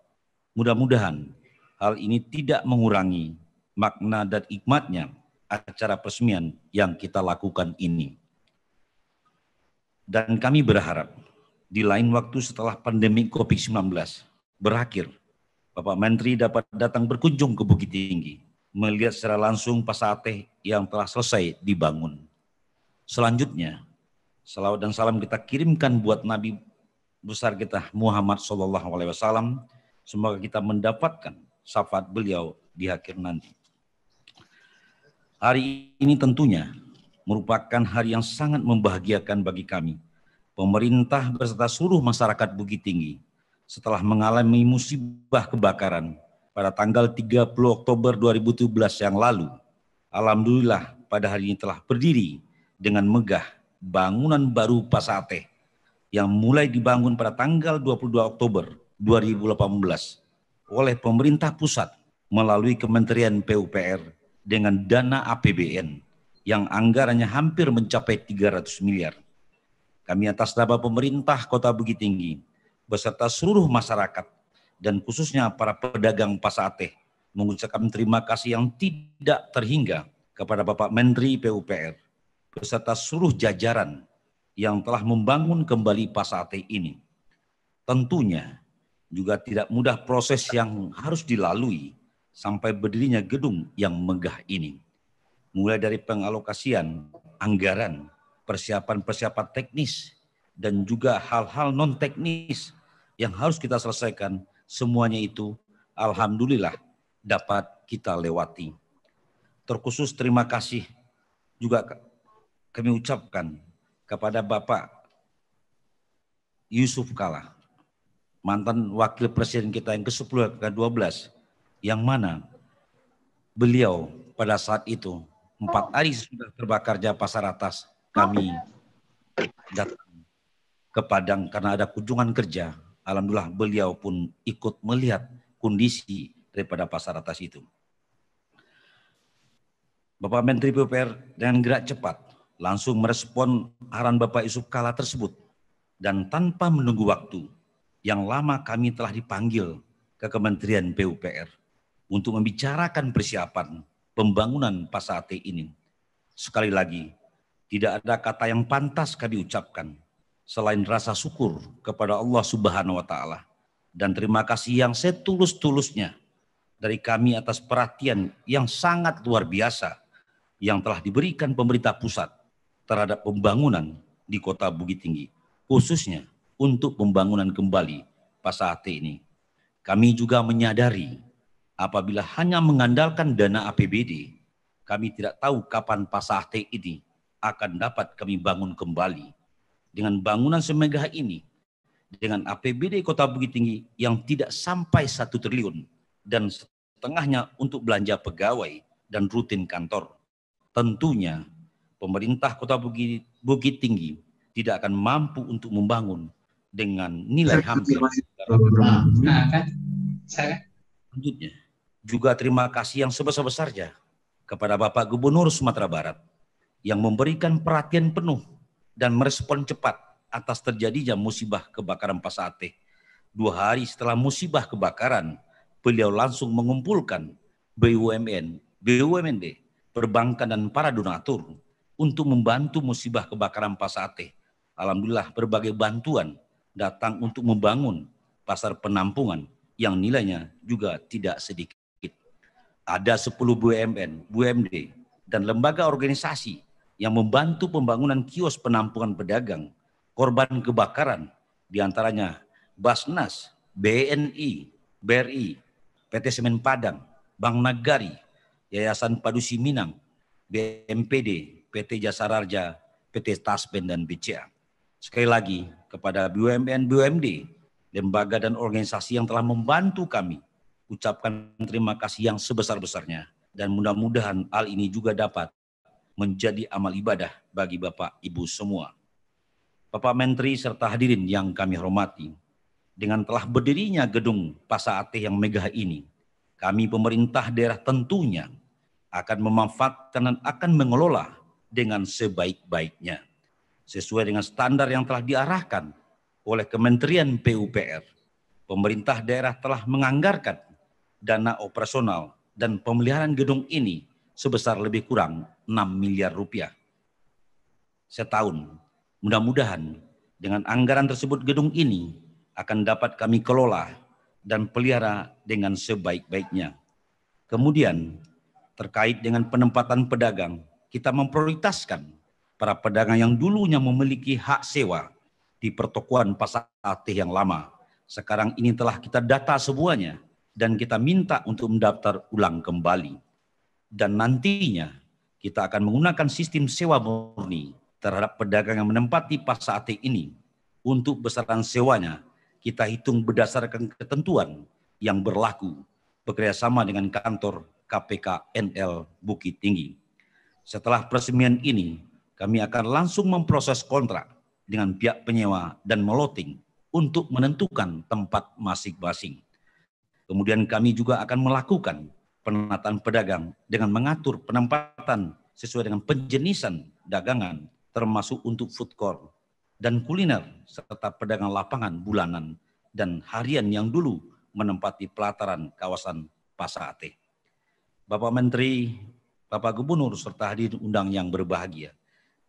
Speaker 10: Mudah-mudahan hal ini tidak mengurangi makna dan hikmatnya acara peresmian yang kita lakukan ini. Dan kami berharap di lain waktu setelah pandemi COVID-19 berakhir, Bapak Menteri dapat datang berkunjung ke Bukit Tinggi, melihat secara langsung Pasate yang telah selesai dibangun. Selanjutnya, salawat dan salam kita kirimkan buat Nabi besar kita Muhammad SAW. Semoga kita mendapatkan syafaat beliau di akhir nanti. Hari ini tentunya merupakan hari yang sangat membahagiakan bagi kami, pemerintah beserta seluruh masyarakat Bukit Tinggi setelah mengalami musibah kebakaran pada tanggal 30 Oktober 2017 yang lalu, alhamdulillah pada hari ini telah berdiri dengan megah bangunan baru Pasateh yang mulai dibangun pada tanggal 22 Oktober 2018 oleh pemerintah pusat melalui Kementerian PUPR dengan dana APBN yang anggarannya hampir mencapai 300 miliar. Kami atas nama pemerintah Kota Bukit Tinggi beserta seluruh masyarakat dan khususnya para pedagang Pasateh mengucapkan terima kasih yang tidak terhingga kepada Bapak Menteri PUPR beserta seluruh jajaran yang telah membangun kembali Pasateh ini. Tentunya juga tidak mudah proses yang harus dilalui sampai berdirinya gedung yang megah ini. Mulai dari pengalokasian anggaran, persiapan-persiapan teknis, dan juga hal-hal non-teknis yang harus kita selesaikan, semuanya itu alhamdulillah dapat kita lewati. Terkhusus terima kasih juga kami ucapkan kepada Bapak Yusuf Kalla, mantan wakil presiden kita yang ke-10 ke-12, yang mana beliau pada saat itu 4 hari sudah terbakar Pasar Atas, kami datang ke Padang karena ada kunjungan kerja. Alhamdulillah beliau pun ikut melihat kondisi daripada Pasar Atas itu. Bapak Menteri PUPR dengan gerak cepat langsung merespon arahan Bapak Yusuf Kalla tersebut, dan tanpa menunggu waktu yang lama kami telah dipanggil ke Kementerian PUPR untuk membicarakan persiapan pembangunan Pasateh ini. Sekali lagi, tidak ada kata yang pantas kami ucapkan selain rasa syukur kepada Allah Subhanahu wa Ta'ala dan terima kasih yang setulus-tulusnya dari kami atas perhatian yang sangat luar biasa yang telah diberikan pemerintah pusat terhadap pembangunan di Kota Bukit Tinggi, khususnya untuk pembangunan kembali Pasateh ini. Kami juga menyadari apabila hanya mengandalkan dana APBD, kami tidak tahu kapan Pasateh ini akan dapat kami bangun kembali. Dengan bangunan semegah ini, dengan APBD Kota Bukit Tinggi yang tidak sampai 1 triliun dan setengahnya untuk belanja pegawai dan rutin kantor, tentunya pemerintah Kota Bukit Tinggi tidak akan mampu untuk membangun dengan nilai hampir. Selanjutnya, juga terima kasih yang sebesar-besarnya kepada Bapak Gubernur Sumatera Barat yang memberikan perhatian penuh dan merespon cepat atas terjadinya musibah kebakaran Pasateh. 2 hari setelah musibah kebakaran, beliau langsung mengumpulkan BUMN, BUMD, perbankan dan para donatur untuk membantu musibah kebakaran Pasateh. Alhamdulillah berbagai bantuan datang untuk membangun pasar penampungan yang nilainya juga tidak sedikit. Ada 10 BUMN, BUMD, dan lembaga organisasi yang membantu pembangunan kios penampungan pedagang korban kebakaran, diantaranya Basnas, BNI, BRI, PT Semen Padang, Bank Nagari, Yayasan Padusi Minang, BMPD, PT Jasa Raja, PT Taspen, dan BCA. Sekali lagi kepada BUMN, BUMD, lembaga dan organisasi yang telah membantu kami, ucapkan terima kasih yang sebesar-besarnya, dan mudah-mudahan hal ini juga dapat menjadi amal ibadah bagi Bapak Ibu semua. Bapak Menteri serta hadirin yang kami hormati, dengan telah berdirinya gedung Pasateh yang megah ini, kami pemerintah daerah tentunya akan memanfaatkan dan akan mengelola dengan sebaik-baiknya, sesuai dengan standar yang telah diarahkan oleh Kementerian PUPR. Pemerintah daerah telah menganggarkan dana operasional dan pemeliharaan gedung ini sebesar lebih kurang 6 miliar rupiah setahun. Mudah-mudahan dengan anggaran tersebut gedung ini akan dapat kami kelola dan pelihara dengan sebaik-baiknya. Kemudian terkait dengan penempatan pedagang, kita memprioritaskan para pedagang yang dulunya memiliki hak sewa di pertokoan Pasateh yang lama. Sekarang ini telah kita data semuanya dan kita minta untuk mendaftar ulang kembali. Dan nantinya kita akan menggunakan sistem sewa murni terhadap pedagang yang menempati Pasateh ini Untuk besaran sewanya, kita hitung berdasarkan ketentuan yang berlaku bekerjasama dengan kantor KPK NL Bukit Tinggi. Setelah peresmian ini, kami akan langsung memproses kontrak dengan pihak penyewa dan meloting untuk menentukan tempat masing-masing. Kemudian kami juga akan melakukan penataan pedagang dengan mengatur penempatan sesuai dengan penjenisan dagangan, termasuk untuk food court dan kuliner, serta pedagang lapangan bulanan dan harian yang dulu menempati pelataran kawasan Pasar Ateh. Bapak Menteri, Bapak Gubernur, serta hadirin undang yang berbahagia,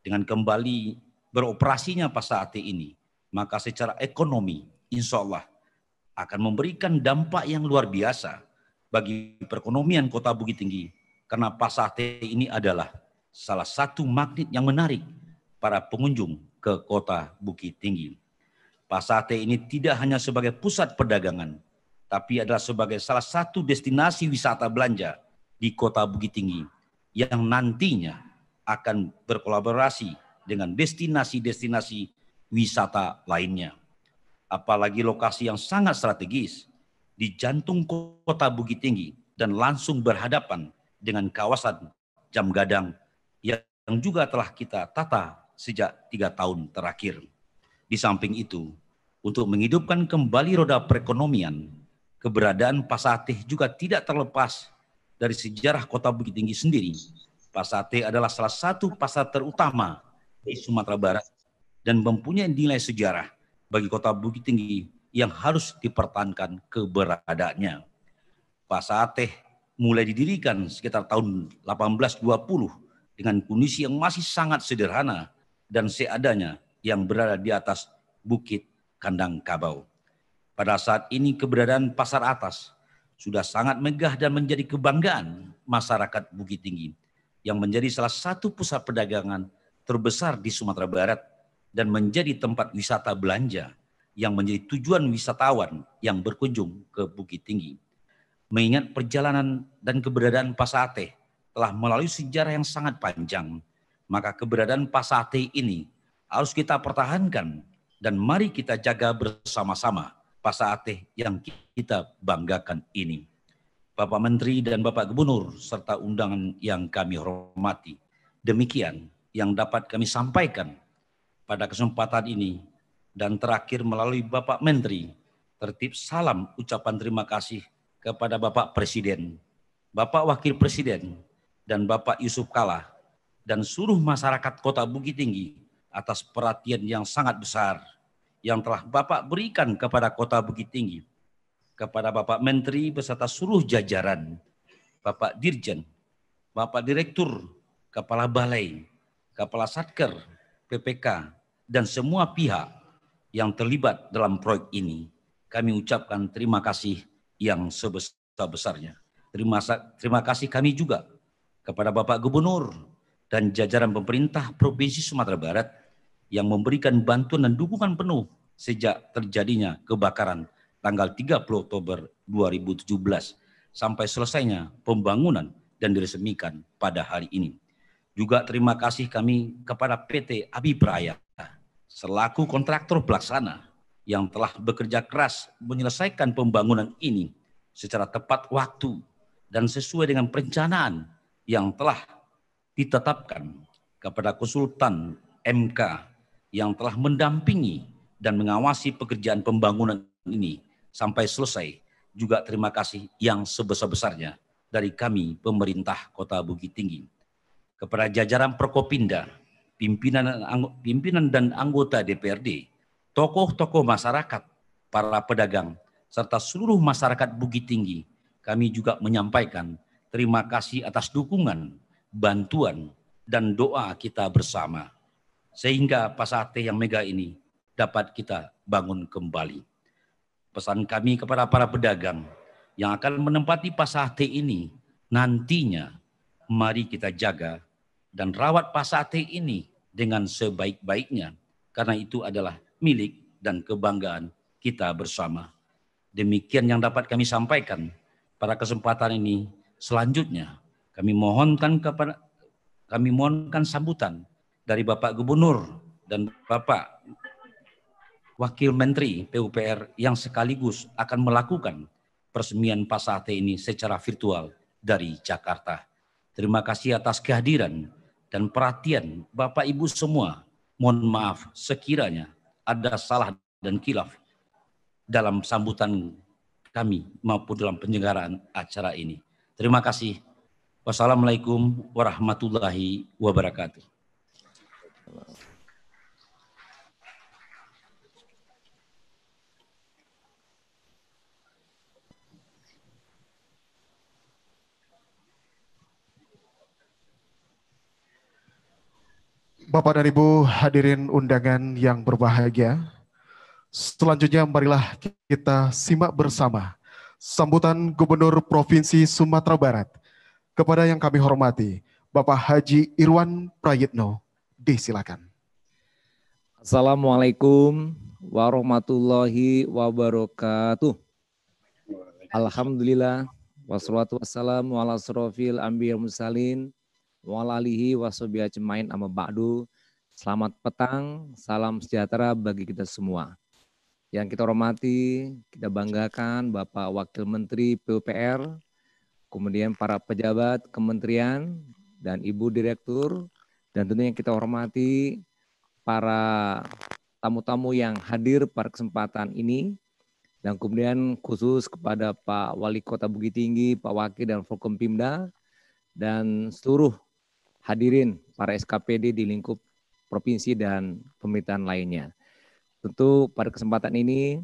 Speaker 10: dengan kembali beroperasinya Pasar Ateh ini, maka secara ekonomi, insya Allah akan memberikan dampak yang luar biasa bagi perekonomian Kota Bukit Tinggi, karena Pasar Ateh ini adalah salah satu magnet yang menarik para pengunjung ke Kota Bukit Tinggi. Pasar Ateh ini tidak hanya sebagai pusat perdagangan, tapi adalah sebagai salah satu destinasi wisata belanja di Kota Bukit Tinggi yang nantinya akan berkolaborasi dengan destinasi-destinasi wisata lainnya. Apalagi lokasi yang sangat strategis di jantung Kota Bukit Tinggi dan langsung berhadapan dengan kawasan Jam Gadang yang juga telah kita tata sejak 3 tahun terakhir. Di samping itu, untuk menghidupkan kembali roda perekonomian, keberadaan Pasar Ateh juga tidak terlepas dari sejarah Kota Bukit Tinggi sendiri. Pasar Ateh adalah salah satu pasar terutama di Sumatera Barat dan mempunyai nilai sejarah bagi Kota Bukit Tinggi yang harus dipertahankan keberadaannya. Pasar Ateh mulai didirikan sekitar tahun 1820 dengan kondisi yang masih sangat sederhana dan seadanya yang berada di atas Bukit Kandang Kabau. Pada saat ini keberadaan Pasar Atas sudah sangat megah dan menjadi kebanggaan masyarakat Bukit Tinggi yang menjadi salah satu pusat perdagangan terbesar di Sumatera Barat dan menjadi tempat wisata belanja yang menjadi tujuan wisatawan yang berkunjung ke Bukit Tinggi. Mengingat perjalanan dan keberadaan Pasar Ateh telah melalui sejarah yang sangat panjang, maka keberadaan Pasar Ateh ini harus kita pertahankan dan mari kita jaga bersama-sama Pasar Ateh yang kita banggakan ini. Bapak Menteri dan Bapak Gubernur serta undangan yang kami hormati, demikian yang dapat kami sampaikan pada kesempatan ini. Dan terakhir melalui Bapak Menteri, tertib salam ucapan terima kasih kepada Bapak Presiden, Bapak Wakil Presiden, dan Bapak Yusuf Kalla, dan seluruh masyarakat Kota Bukit Tinggi atas perhatian yang sangat besar yang telah Bapak berikan kepada Kota Bukit Tinggi, kepada Bapak Menteri beserta seluruh jajaran, Bapak Dirjen, Bapak Direktur, Kepala Balai, Kepala Satker, PPK, dan semua pihak yang terlibat dalam proyek ini. Kami ucapkan terima kasih yang sebesar-besarnya. Terima kasih kami juga kepada Bapak Gubernur dan jajaran pemerintah Provinsi Sumatera Barat yang memberikan bantuan dan dukungan penuh sejak terjadinya kebakaran tanggal 30 Oktober 2017 sampai selesainya pembangunan dan diresmikan pada hari ini. Juga terima kasih kami kepada PT Abipraya selaku kontraktor pelaksana yang telah bekerja keras menyelesaikan pembangunan ini secara tepat waktu dan sesuai dengan perencanaan yang telah ditetapkan, kepada konsultan MK yang telah mendampingi dan mengawasi pekerjaan pembangunan ini sampai selesai. Juga terima kasih yang sebesar-besarnya dari kami pemerintah Kota Bukit Tinggi. Kepada jajaran Prokopinda, pimpinan dan anggota DPRD, tokoh-tokoh masyarakat, para pedagang, serta seluruh masyarakat Bukit Tinggi, kami juga menyampaikan terima kasih atas dukungan, bantuan, dan doa kita bersama. Sehingga Pasar Ateh yang megah ini dapat kita bangun kembali. Pesan kami kepada para pedagang yang akan menempati Pasar Ateh ini, nantinya mari kita jaga dan rawat Pasar Ateh ini dengan sebaik-baiknya, karena itu adalah milik dan kebanggaan kita bersama. Demikian yang dapat kami sampaikan pada kesempatan ini. Selanjutnya kami mohonkan sambutan dari Bapak Gubernur dan Bapak Wakil Menteri PUPR yang sekaligus akan melakukan peresmian Pasar ATE ini secara virtual dari Jakarta. Terima kasih atas kehadiran dan perhatian Bapak Ibu semua. Mohon maaf sekiranya ada salah dan khilaf dalam sambutan kami maupun dalam penyelenggaraan acara ini. Terima kasih. Wassalamualaikum warahmatullahi wabarakatuh.
Speaker 3: Bapak dan Ibu hadirin undangan yang berbahagia, selanjutnya marilah kita simak bersama sambutan Gubernur Provinsi Sumatera Barat kepada yang kami hormati Bapak Haji Irwan Prayitno. Disilakan.
Speaker 6: Assalamualaikum warahmatullahi wabarakatuh. Alhamdulillah wassalatu wassalamu ala asrofil anbiya mursalin wa ala alihi washabihi ajmain amma ba'du. Selamat petang, salam sejahtera bagi kita semua. Yang kita hormati, kita banggakan Bapak Wakil Menteri PUPR, kemudian para pejabat kementerian dan Ibu Direktur, dan tentunya yang kita hormati para tamu-tamu yang hadir pada kesempatan ini, dan kemudian khusus kepada Pak Wali Kota Bukit Tinggi, Pak Wakil dan Forkompimda, dan seluruh hadirin para SKPD di lingkup provinsi dan pemerintahan lainnya. Tentu pada kesempatan ini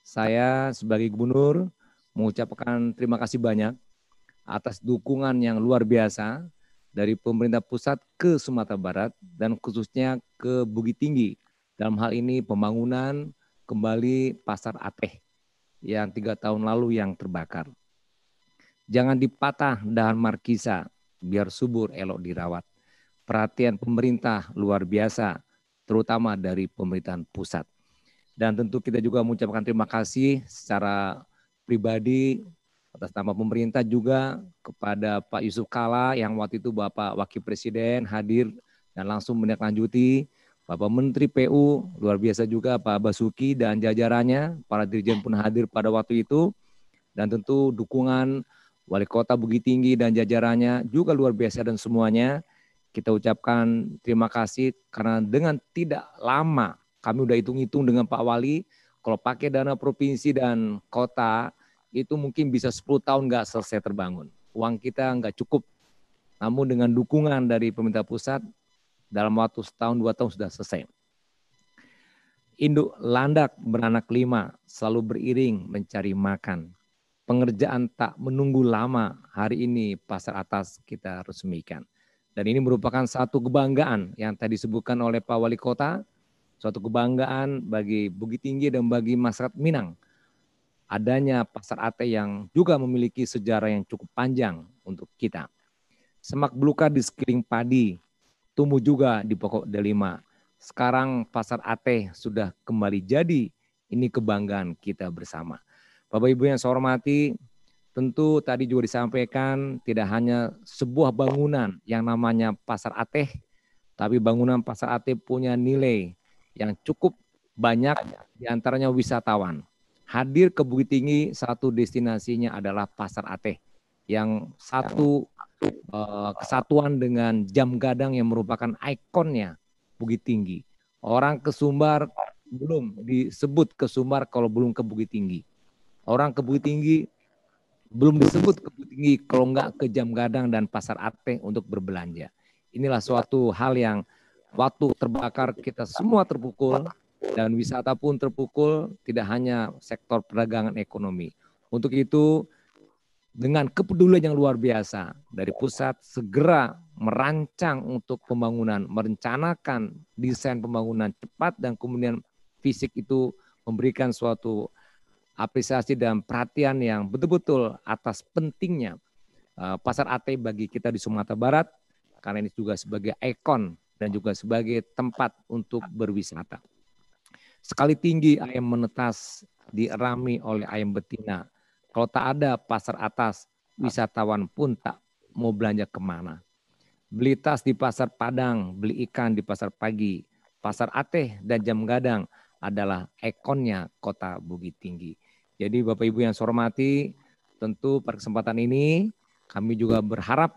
Speaker 6: saya sebagai gubernur mengucapkan terima kasih banyak atas dukungan yang luar biasa dari pemerintah pusat ke Sumatera Barat dan khususnya ke Bukit Tinggi. Dalam hal ini pembangunan kembali Pasar ATE yang 3 tahun lalu yang terbakar. Jangan dipatah dahan markisa, biar subur elok dirawat. Perhatian pemerintah luar biasa, terutama dari pemerintahan pusat. Dan tentu kita juga mengucapkan terima kasih secara pribadi atas nama pemerintah juga kepada Pak Yusuf Kalla yang waktu itu Bapak Wakil Presiden hadir dan langsung menindaklanjuti. Bapak Menteri PU, luar biasa juga Pak Basuki dan jajarannya, para dirjen pun hadir pada waktu itu. Dan tentu dukungan Wali Kota Bukit Tinggi dan jajarannya juga luar biasa, dan semuanya kita ucapkan terima kasih karena dengan tidak lama kami udah hitung-hitung dengan Pak Wali, kalau pakai dana provinsi dan kota itu mungkin bisa 10 tahun nggak selesai terbangun. Uang kita nggak cukup. Namun dengan dukungan dari pemerintah pusat dalam waktu setahun 2 tahun sudah selesai. Induk landak beranak 5 selalu beriring mencari makan. Pengerjaan tak menunggu lama, hari ini Pasar Atas kita resmikan. Dan ini merupakan satu kebanggaan yang tadi disebutkan oleh Pak Wali Kota, suatu kebanggaan bagi Bukit Tinggi dan bagi masyarakat Minang. Adanya Pasar ATE yang juga memiliki sejarah yang cukup panjang untuk kita. Semak belukar di sekeliling padi, tumbuh juga di pokok delima. Sekarang Pasar ATE sudah kembali jadi, ini kebanggaan kita bersama. Bapak Ibu yang saya hormati, tentu tadi juga disampaikan tidak hanya sebuah bangunan yang namanya Pasar ATE, tapi bangunan Pasar ATE punya nilai yang cukup banyak, diantaranya wisatawan. Hadir ke Bukit Tinggi, satu destinasinya adalah Pasar ATE, yang satu kesatuan dengan Jam Gadang yang merupakan ikonnya Bukit Tinggi. Orang ke Sumbar belum disebut ke Sumbar kalau belum ke Bukit Tinggi. Orang ke Bukit Tinggi belum disebut ke Bukit Tinggi kalau enggak ke Jam Gadang dan Pasar ATE untuk berbelanja. Inilah suatu hal yang waktu terbakar kita semua terpukul dan wisata pun terpukul, tidak hanya sektor perdagangan ekonomi. Untuk itu dengan kepedulian yang luar biasa dari pusat segera merancang untuk pembangunan, merencanakan desain pembangunan cepat dan kemudian fisik itu memberikan suatu apresiasi dan perhatian yang betul-betul atas pentingnya Pasar ATE bagi kita di Sumatera Barat, karena ini juga sebagai ikon dan juga sebagai tempat untuk berwisata. Sekali tinggi ayam menetas dirami oleh ayam betina. Kalau tak ada Pasar Atas, wisatawan pun tak mau belanja kemana. Beli tas di Pasar Padang, beli ikan di Pasar Pagi. Pasar ATE dan Jam Gadang adalah ikonnya Kota Bukit Tinggi. Jadi Bapak Ibu yang saya hormati, tentu pada kesempatan ini kami juga berharap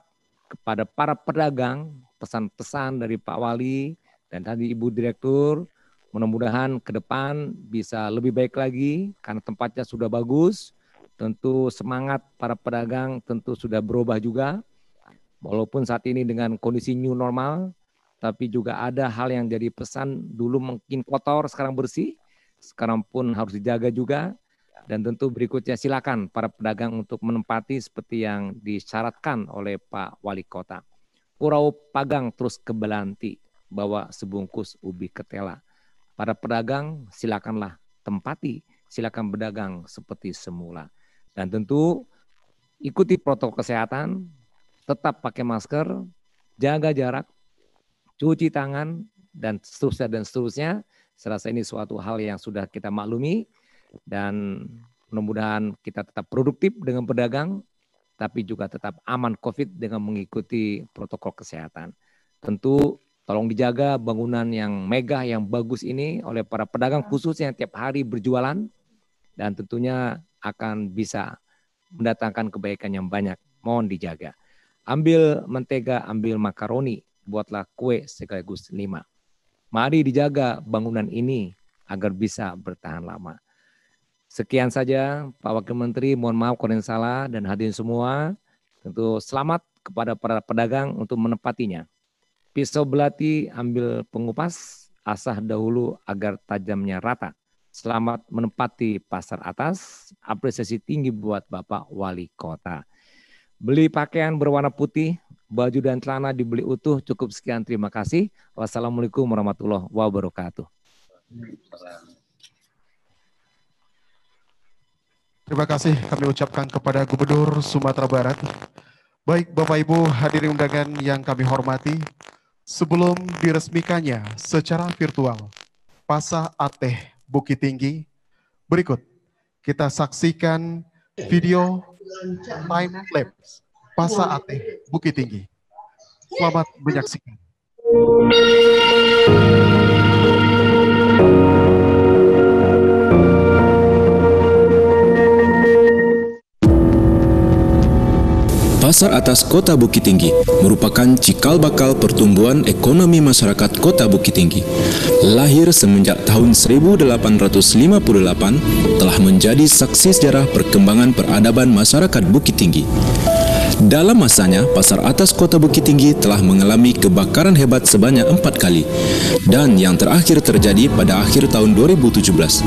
Speaker 6: kepada para pedagang pesan-pesan dari Pak Wali dan tadi Ibu Direktur, mudah-mudahan ke depan bisa lebih baik lagi karena tempatnya sudah bagus. Tentu semangat para pedagang tentu sudah berubah juga. Walaupun saat ini dengan kondisi new normal, tapi juga ada hal yang jadi pesan dulu mungkin kotor, sekarang bersih. Sekarang pun harus dijaga juga. Dan tentu berikutnya silakan para pedagang untuk menempati seperti yang disyaratkan oleh Pak Wali Kota. Purau Pagang terus ke Belanti, bawa sebungkus ubi ketela. Para pedagang silakanlah tempati, silakan berdagang seperti semula. Dan tentu ikuti protokol kesehatan, tetap pakai masker, jaga jarak, cuci tangan, dan seterusnya. Saya rasa ini suatu hal yang sudah kita maklumi. Dan mudah-mudahan kita tetap produktif dengan pedagang, tapi juga tetap aman COVID dengan mengikuti protokol kesehatan. Tentu tolong dijaga bangunan yang megah, yang bagus ini oleh para pedagang khususnya yang tiap hari berjualan, dan tentunya akan bisa mendatangkan kebaikan yang banyak. Mohon dijaga. Ambil mentega, ambil makaroni, buatlah kue sekaligus 5. Mari dijaga bangunan ini agar bisa bertahan lama. Sekian saja Pak Wakil Menteri, mohon maaf kalau yang salah, dan hadirin semua, tentu selamat kepada para pedagang untuk menepatinya. Pisau belati ambil pengupas, asah dahulu agar tajamnya rata. Selamat menempati pasar atas, apresiasi tinggi buat Bapak Wali Kota. Beli pakaian berwarna putih, baju dan celana dibeli utuh, cukup sekian, terima kasih. Wassalamualaikum warahmatullahi wabarakatuh.
Speaker 3: Terima kasih kami ucapkan kepada Gubernur Sumatera Barat. Baik Bapak Ibu hadirin undangan yang kami hormati, sebelum diresmikannya secara virtual Pasar Ateh Bukit Tinggi, berikut kita saksikan video time lapse Pasar Ateh Bukit Tinggi. Selamat menyaksikan.
Speaker 11: Pasar Atas Kota Bukit Tinggi merupakan cikal bakal pertumbuhan ekonomi masyarakat Kota Bukit Tinggi. Lahir semenjak tahun 1858, telah menjadi saksi sejarah perkembangan peradaban masyarakat Bukit Tinggi. Dalam masanya, Pasar Atas Kota Bukit Tinggi telah mengalami kebakaran hebat sebanyak 4 kali, dan yang terakhir terjadi pada akhir tahun 2017,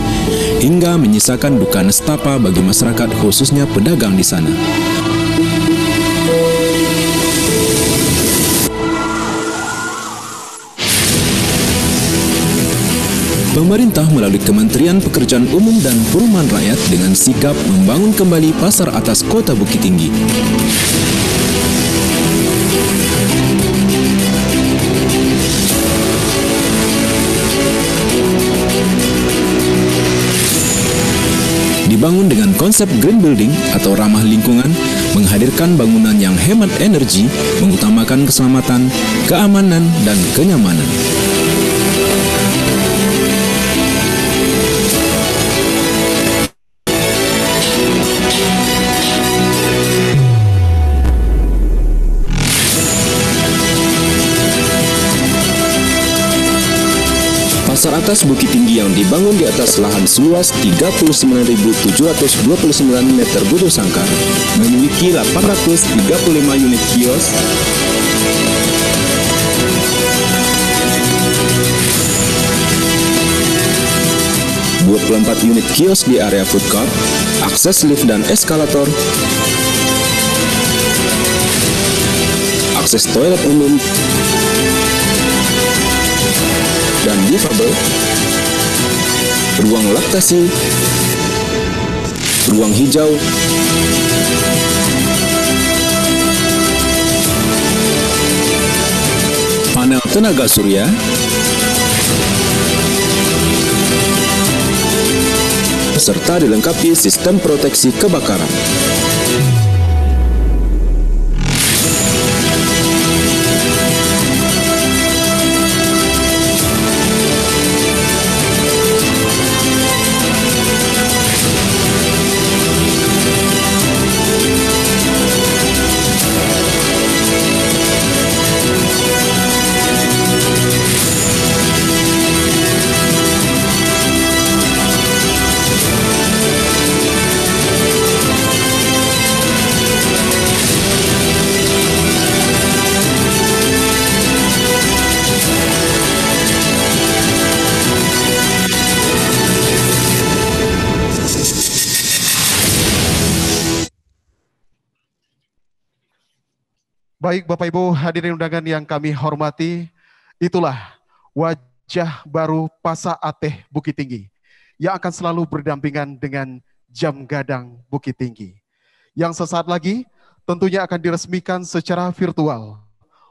Speaker 11: hingga menyisakan duka nestapa bagi masyarakat khususnya pedagang di sana. Pemerintah melalui Kementerian Pekerjaan Umum dan Perumahan Rakyat dengan sigap membangun kembali Pasar Atas Kota Bukit Tinggi. Dibangun dengan konsep green building atau ramah lingkungan, menghadirkan bangunan yang hemat energi, mengutamakan keselamatan, keamanan, dan kenyamanan. Pasar Atas Bukit Tinggi yang dibangun di atas lahan seluas 39.729 meter butuh sangkar, memiliki 835 unit kios, unit kios di area food court, akses lift dan eskalator, akses toilet umum, dan difabel, ruang laktasi, ruang hijau, panel tenaga surya, serta dilengkapi sistem proteksi kebakaran.
Speaker 3: Baik Bapak Ibu hadirin undangan yang kami hormati, itulah wajah baru Pasar Ateh Bukit Tinggi yang akan selalu berdampingan dengan Jam Gadang Bukit Tinggi. Yang sesaat lagi tentunya akan diresmikan secara virtual.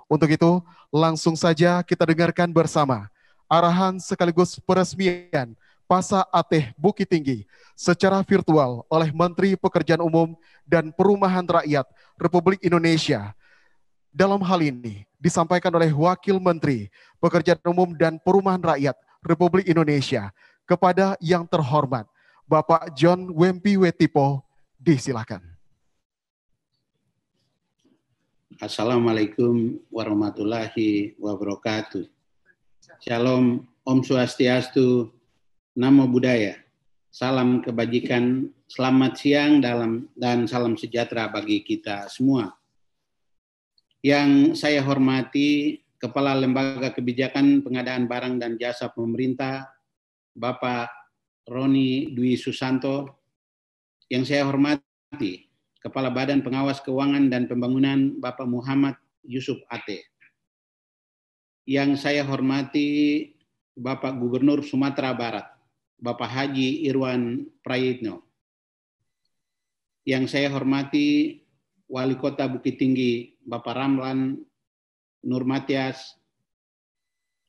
Speaker 3: Untuk itu langsung saja kita dengarkan bersama arahan sekaligus peresmian Pasar Ateh Bukit Tinggi secara virtual oleh Menteri Pekerjaan Umum dan Perumahan Rakyat Republik Indonesia. Dalam hal ini disampaikan oleh Wakil Menteri Pekerjaan Umum dan Perumahan Rakyat Republik Indonesia kepada yang terhormat Bapak John Wempi Wetipo, disilakan.
Speaker 12: Assalamualaikum warahmatullahi wabarakatuh. Shalom, Om Swastiastu, Namo Buddhaya. Salam kebajikan, selamat siang dan salam sejahtera bagi kita semua. Yang saya hormati Kepala Lembaga Kebijakan Pengadaan Barang dan Jasa Pemerintah, Bapak Roni Dwi Susanto. Yang saya hormati Kepala Badan Pengawas Keuangan dan Pembangunan, Bapak Muhammad Yusuf Ate. Yang saya hormati Bapak Gubernur Sumatera Barat, Bapak Haji Irwan Prayitno. Yang saya hormati Wali Kota Bukit Tinggi, Bapak Ramlan Nurmatias.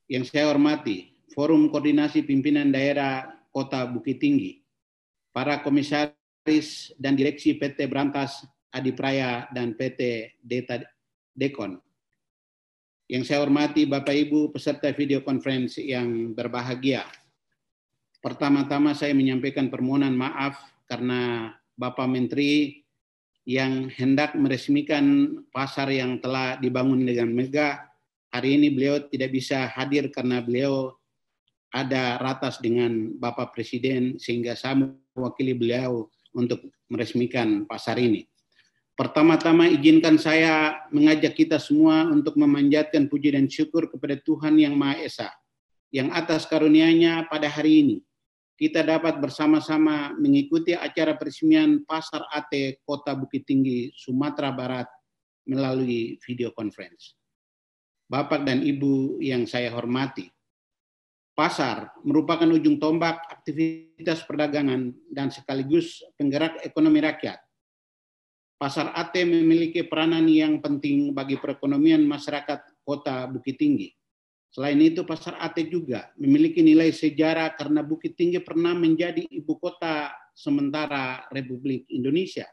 Speaker 12: Yang saya hormati Forum Koordinasi Pimpinan Daerah Kota Bukit Tinggi, para komisaris dan direksi PT Brantas Adipraya dan PT Deta Dekon. Yang saya hormati Bapak Ibu peserta video conference yang berbahagia. Pertama-tama saya menyampaikan permohonan maaf karena Bapak Menteri yang hendak meresmikan pasar yang telah dibangun dengan megah. Hari ini beliau tidak bisa hadir karena beliau ada ratas dengan Bapak Presiden sehingga saya mewakili beliau untuk meresmikan pasar ini. Pertama-tama izinkan saya mengajak kita semua untuk memanjatkan puji dan syukur kepada Tuhan Yang Maha Esa yang atas karunia-Nya pada hari ini kita dapat bersama-sama mengikuti acara peresmian Pasar Ateh Kota Bukit Tinggi, Sumatera Barat melalui video conference. Bapak dan Ibu yang saya hormati, pasar merupakan ujung tombak aktivitas perdagangan dan sekaligus penggerak ekonomi rakyat. Pasar Ateh memiliki peranan yang penting bagi perekonomian masyarakat Kota Bukit Tinggi. Selain itu, Pasar Ateh juga memiliki nilai sejarah karena Bukit Tinggi pernah menjadi ibu kota sementara Republik Indonesia.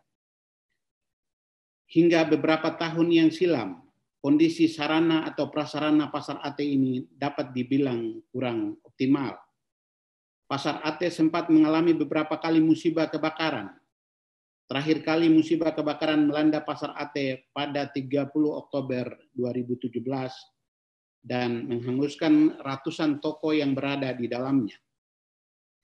Speaker 12: Hingga beberapa tahun yang silam, kondisi sarana atau prasarana Pasar Ateh ini dapat dibilang kurang optimal. Pasar Ateh sempat mengalami beberapa kali musibah kebakaran. Terakhir kali musibah kebakaran melanda Pasar Ateh pada 30 Oktober 2017 dan menghanguskan ratusan toko yang berada di dalamnya.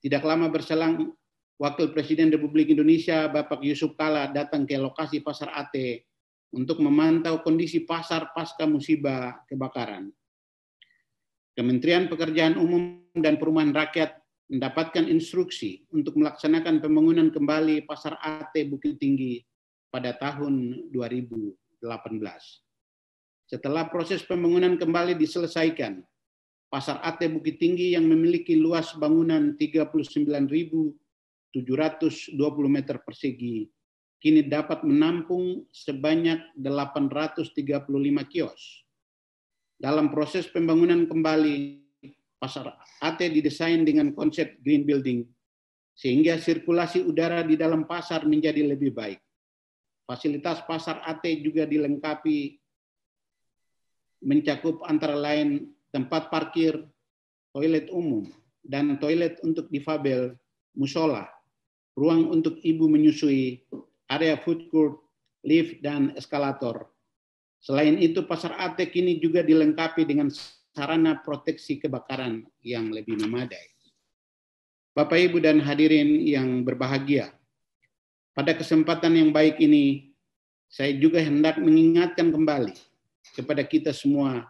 Speaker 12: Tidak lama berselang, Wakil Presiden Republik Indonesia Bapak Yusuf Kala datang ke lokasi Pasar Ateh untuk memantau kondisi pasar pasca musibah kebakaran. Kementerian Pekerjaan Umum dan Perumahan Rakyat mendapatkan instruksi untuk melaksanakan pembangunan kembali Pasar Ateh Bukit Tinggi pada tahun 2018. Setelah proses pembangunan kembali diselesaikan, Pasar Ateh Bukit Tinggi yang memiliki luas bangunan 39.720 meter persegi kini dapat menampung sebanyak 835 kios. Dalam proses pembangunan kembali, Pasar Ateh didesain dengan konsep green building, sehingga sirkulasi udara di dalam pasar menjadi lebih baik. Fasilitas Pasar Ateh juga dilengkapi mencakup antara lain tempat parkir, toilet umum, dan toilet untuk difabel, musola, ruang untuk ibu menyusui, area food court, lift, dan eskalator. Selain itu, Pasar Ateh kini juga dilengkapi dengan sarana proteksi kebakaran yang lebih memadai. Bapak, Ibu, dan hadirin yang berbahagia, pada kesempatan yang baik ini, saya juga hendak mengingatkan kembali kepada kita semua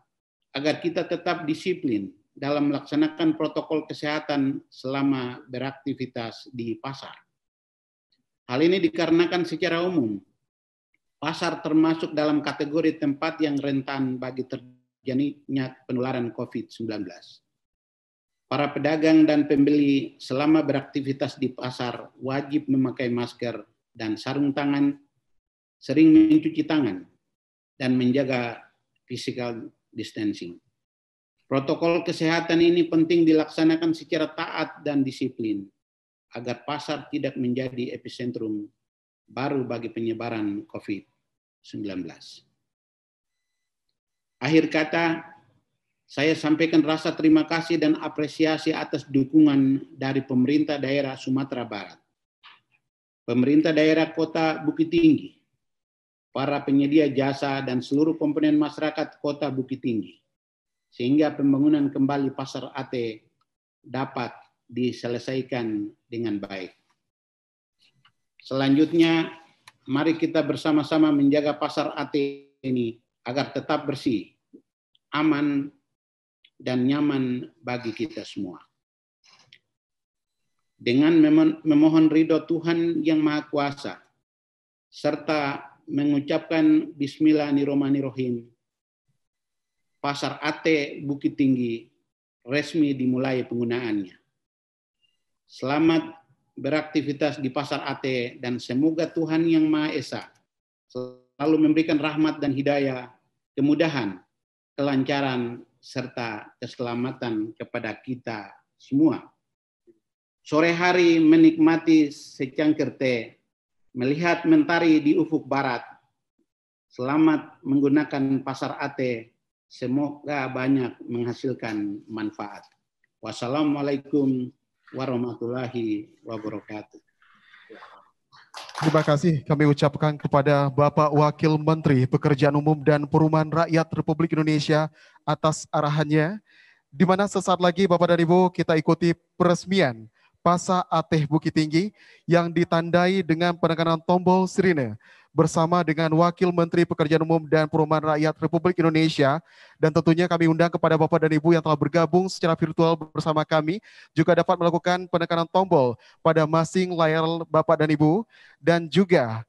Speaker 12: agar kita tetap disiplin dalam melaksanakan protokol kesehatan selama beraktivitas di pasar. Hal ini dikarenakan secara umum pasar termasuk dalam kategori tempat yang rentan bagi terjadinya penularan COVID-19. Para pedagang dan pembeli selama beraktivitas di pasar wajib memakai masker dan sarung tangan, sering mencuci tangan, dan menjaga physical distancing. Protokol kesehatan ini penting dilaksanakan secara taat dan disiplin, agar pasar tidak menjadi epicentrum baru bagi penyebaran COVID-19. Akhir kata, saya sampaikan rasa terima kasih dan apresiasi atas dukungan dari pemerintah daerah Sumatera Barat, pemerintah daerah Kota Bukit Tinggi, para penyedia jasa, dan seluruh komponen masyarakat Kota Bukit Tinggi, sehingga pembangunan kembali pasar AT dapat diselesaikan dengan baik. Selanjutnya, mari kita bersama-sama menjaga pasar AT ini agar tetap bersih, aman, dan nyaman bagi kita semua. Dengan memohon ridho Tuhan Yang Maha Kuasa, serta mengucapkan Bismillahirrahmanirrahim, pasar AT Bukit Tinggi resmi dimulai penggunaannya. Selamat beraktivitas di pasar AT, dan semoga Tuhan Yang Maha Esa selalu memberikan rahmat dan hidayah, kemudahan, kelancaran, serta keselamatan kepada kita semua. Sore hari menikmati secangkir teh, melihat mentari di ufuk barat. Selamat menggunakan pasar AT, semoga banyak menghasilkan manfaat. Wassalamualaikum warahmatullahi wabarakatuh.
Speaker 3: Terima kasih kami ucapkan kepada Bapak Wakil Menteri Pekerjaan Umum dan Perumahan Rakyat Republik Indonesia atas arahannya, di mana sesaat lagi Bapak dan Ibu kita ikuti peresmian Pasar AT Bukit Tinggi yang ditandai dengan penekanan tombol sirine bersama dengan Wakil Menteri Pekerjaan Umum dan Perumahan Rakyat Republik Indonesia, dan tentunya kami undang kepada Bapak dan Ibu yang telah bergabung secara virtual bersama kami juga dapat melakukan penekanan tombol pada masing layar Bapak dan Ibu. Dan juga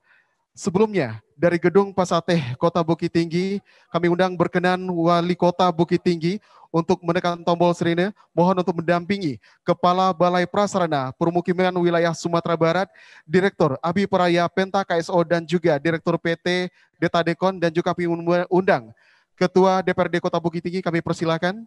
Speaker 3: sebelumnya dari Gedung Pasar AT Kota Bukit Tinggi kami undang berkenan Wali Kota Bukit Tinggi untuk menekan tombol sirine. Mohon untuk mendampingi Kepala Balai Prasarana Permukiman Wilayah Sumatera Barat, Direktur Abi Peraya Penta KSO, dan juga Direktur PT Detadekon, dan juga kami undang Ketua DPRD Kota Bukit Tinggi. Kami persilakan.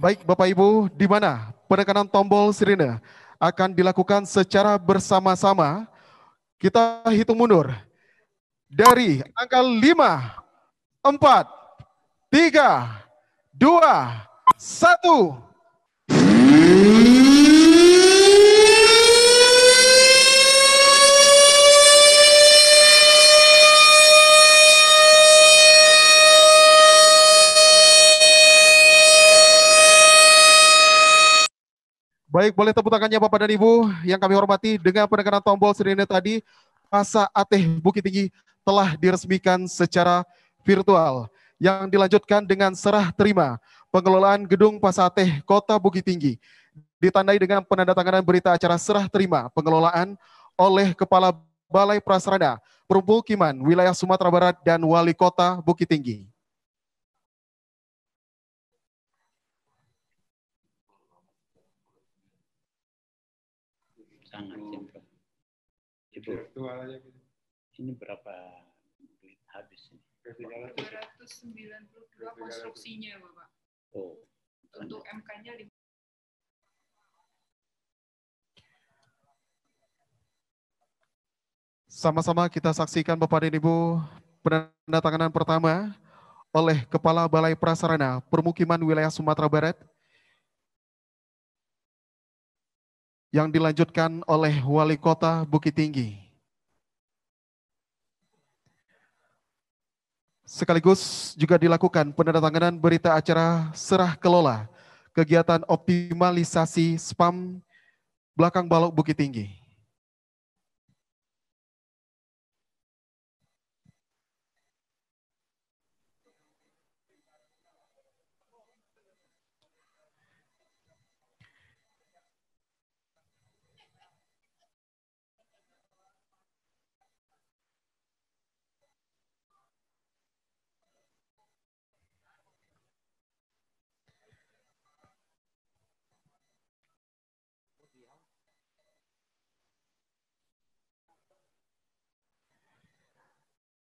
Speaker 3: Baik Bapak Ibu, di mana penekanan tombol sirine akan dilakukan secara bersama-sama. Kita hitung mundur dari angka 5, 4, 3, 2, 1. Baik, boleh tepuk tangannya Bapak dan Ibu yang kami hormati. Dengan penekanan tombol sirine tadi, Pasar AT Bukit Tinggi telah diresmikan secara virtual, yang dilanjutkan dengan serah terima pengelolaan Gedung Pasar AT Kota Bukit Tinggi, ditandai dengan penandatanganan berita acara serah terima pengelolaan oleh Kepala Balai Prasarana Permukiman Wilayah Sumatera Barat dan Wali Kota Bukit Tinggi.
Speaker 12: Sangat simpel. Ibu, ini berapa duit habis ini?
Speaker 4: 292 konstruksinya, Bapak.
Speaker 12: Oh.
Speaker 4: Untuk MK-nya 5.
Speaker 3: Sama-sama kita saksikan Bapak dan Ibu penandatanganan pertama oleh Kepala Balai Prasarana Permukiman Wilayah Sumatera Barat, yang dilanjutkan oleh Wali Kota Bukit Tinggi. Sekaligus juga dilakukan penandatanganan berita acara serah kelola kegiatan optimalisasi spam Belakang Balok Bukit Tinggi.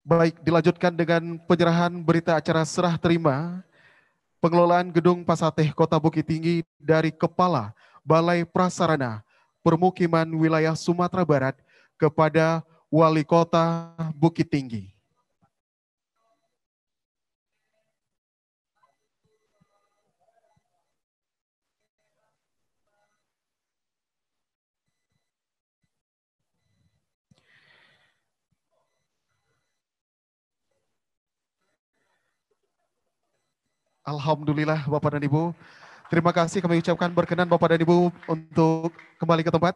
Speaker 3: Baik, dilanjutkan dengan penyerahan berita acara serah terima pengelolaan Gedung Pasateh Kota Bukit Tinggi dari Kepala Balai Prasarana Permukiman Wilayah Sumatera Barat kepada Wali Kota Bukit Tinggi. Alhamdulillah Bapak dan Ibu. Terima kasih kami ucapkan, berkenan Bapak dan Ibu untuk kembali ke tempat.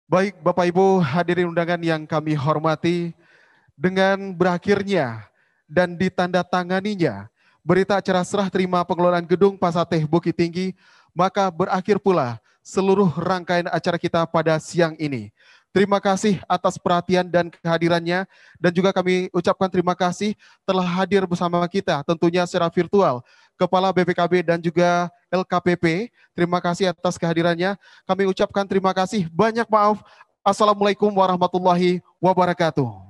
Speaker 3: Baik Bapak Ibu hadirin undangan yang kami hormati, dengan berakhirnya dan ditandatanganinya berita acara serah terima pengelolaan Gedung Pasateh Bukit Tinggi, maka berakhir pula seluruh rangkaian acara kita pada siang ini. Terima kasih atas perhatian dan kehadirannya, dan juga kami ucapkan terima kasih telah hadir bersama kita tentunya secara virtual Kepala BPKB dan juga LKPP. Terima kasih atas kehadirannya. Kami ucapkan terima kasih, banyak maaf. Assalamualaikum warahmatullahi wabarakatuh.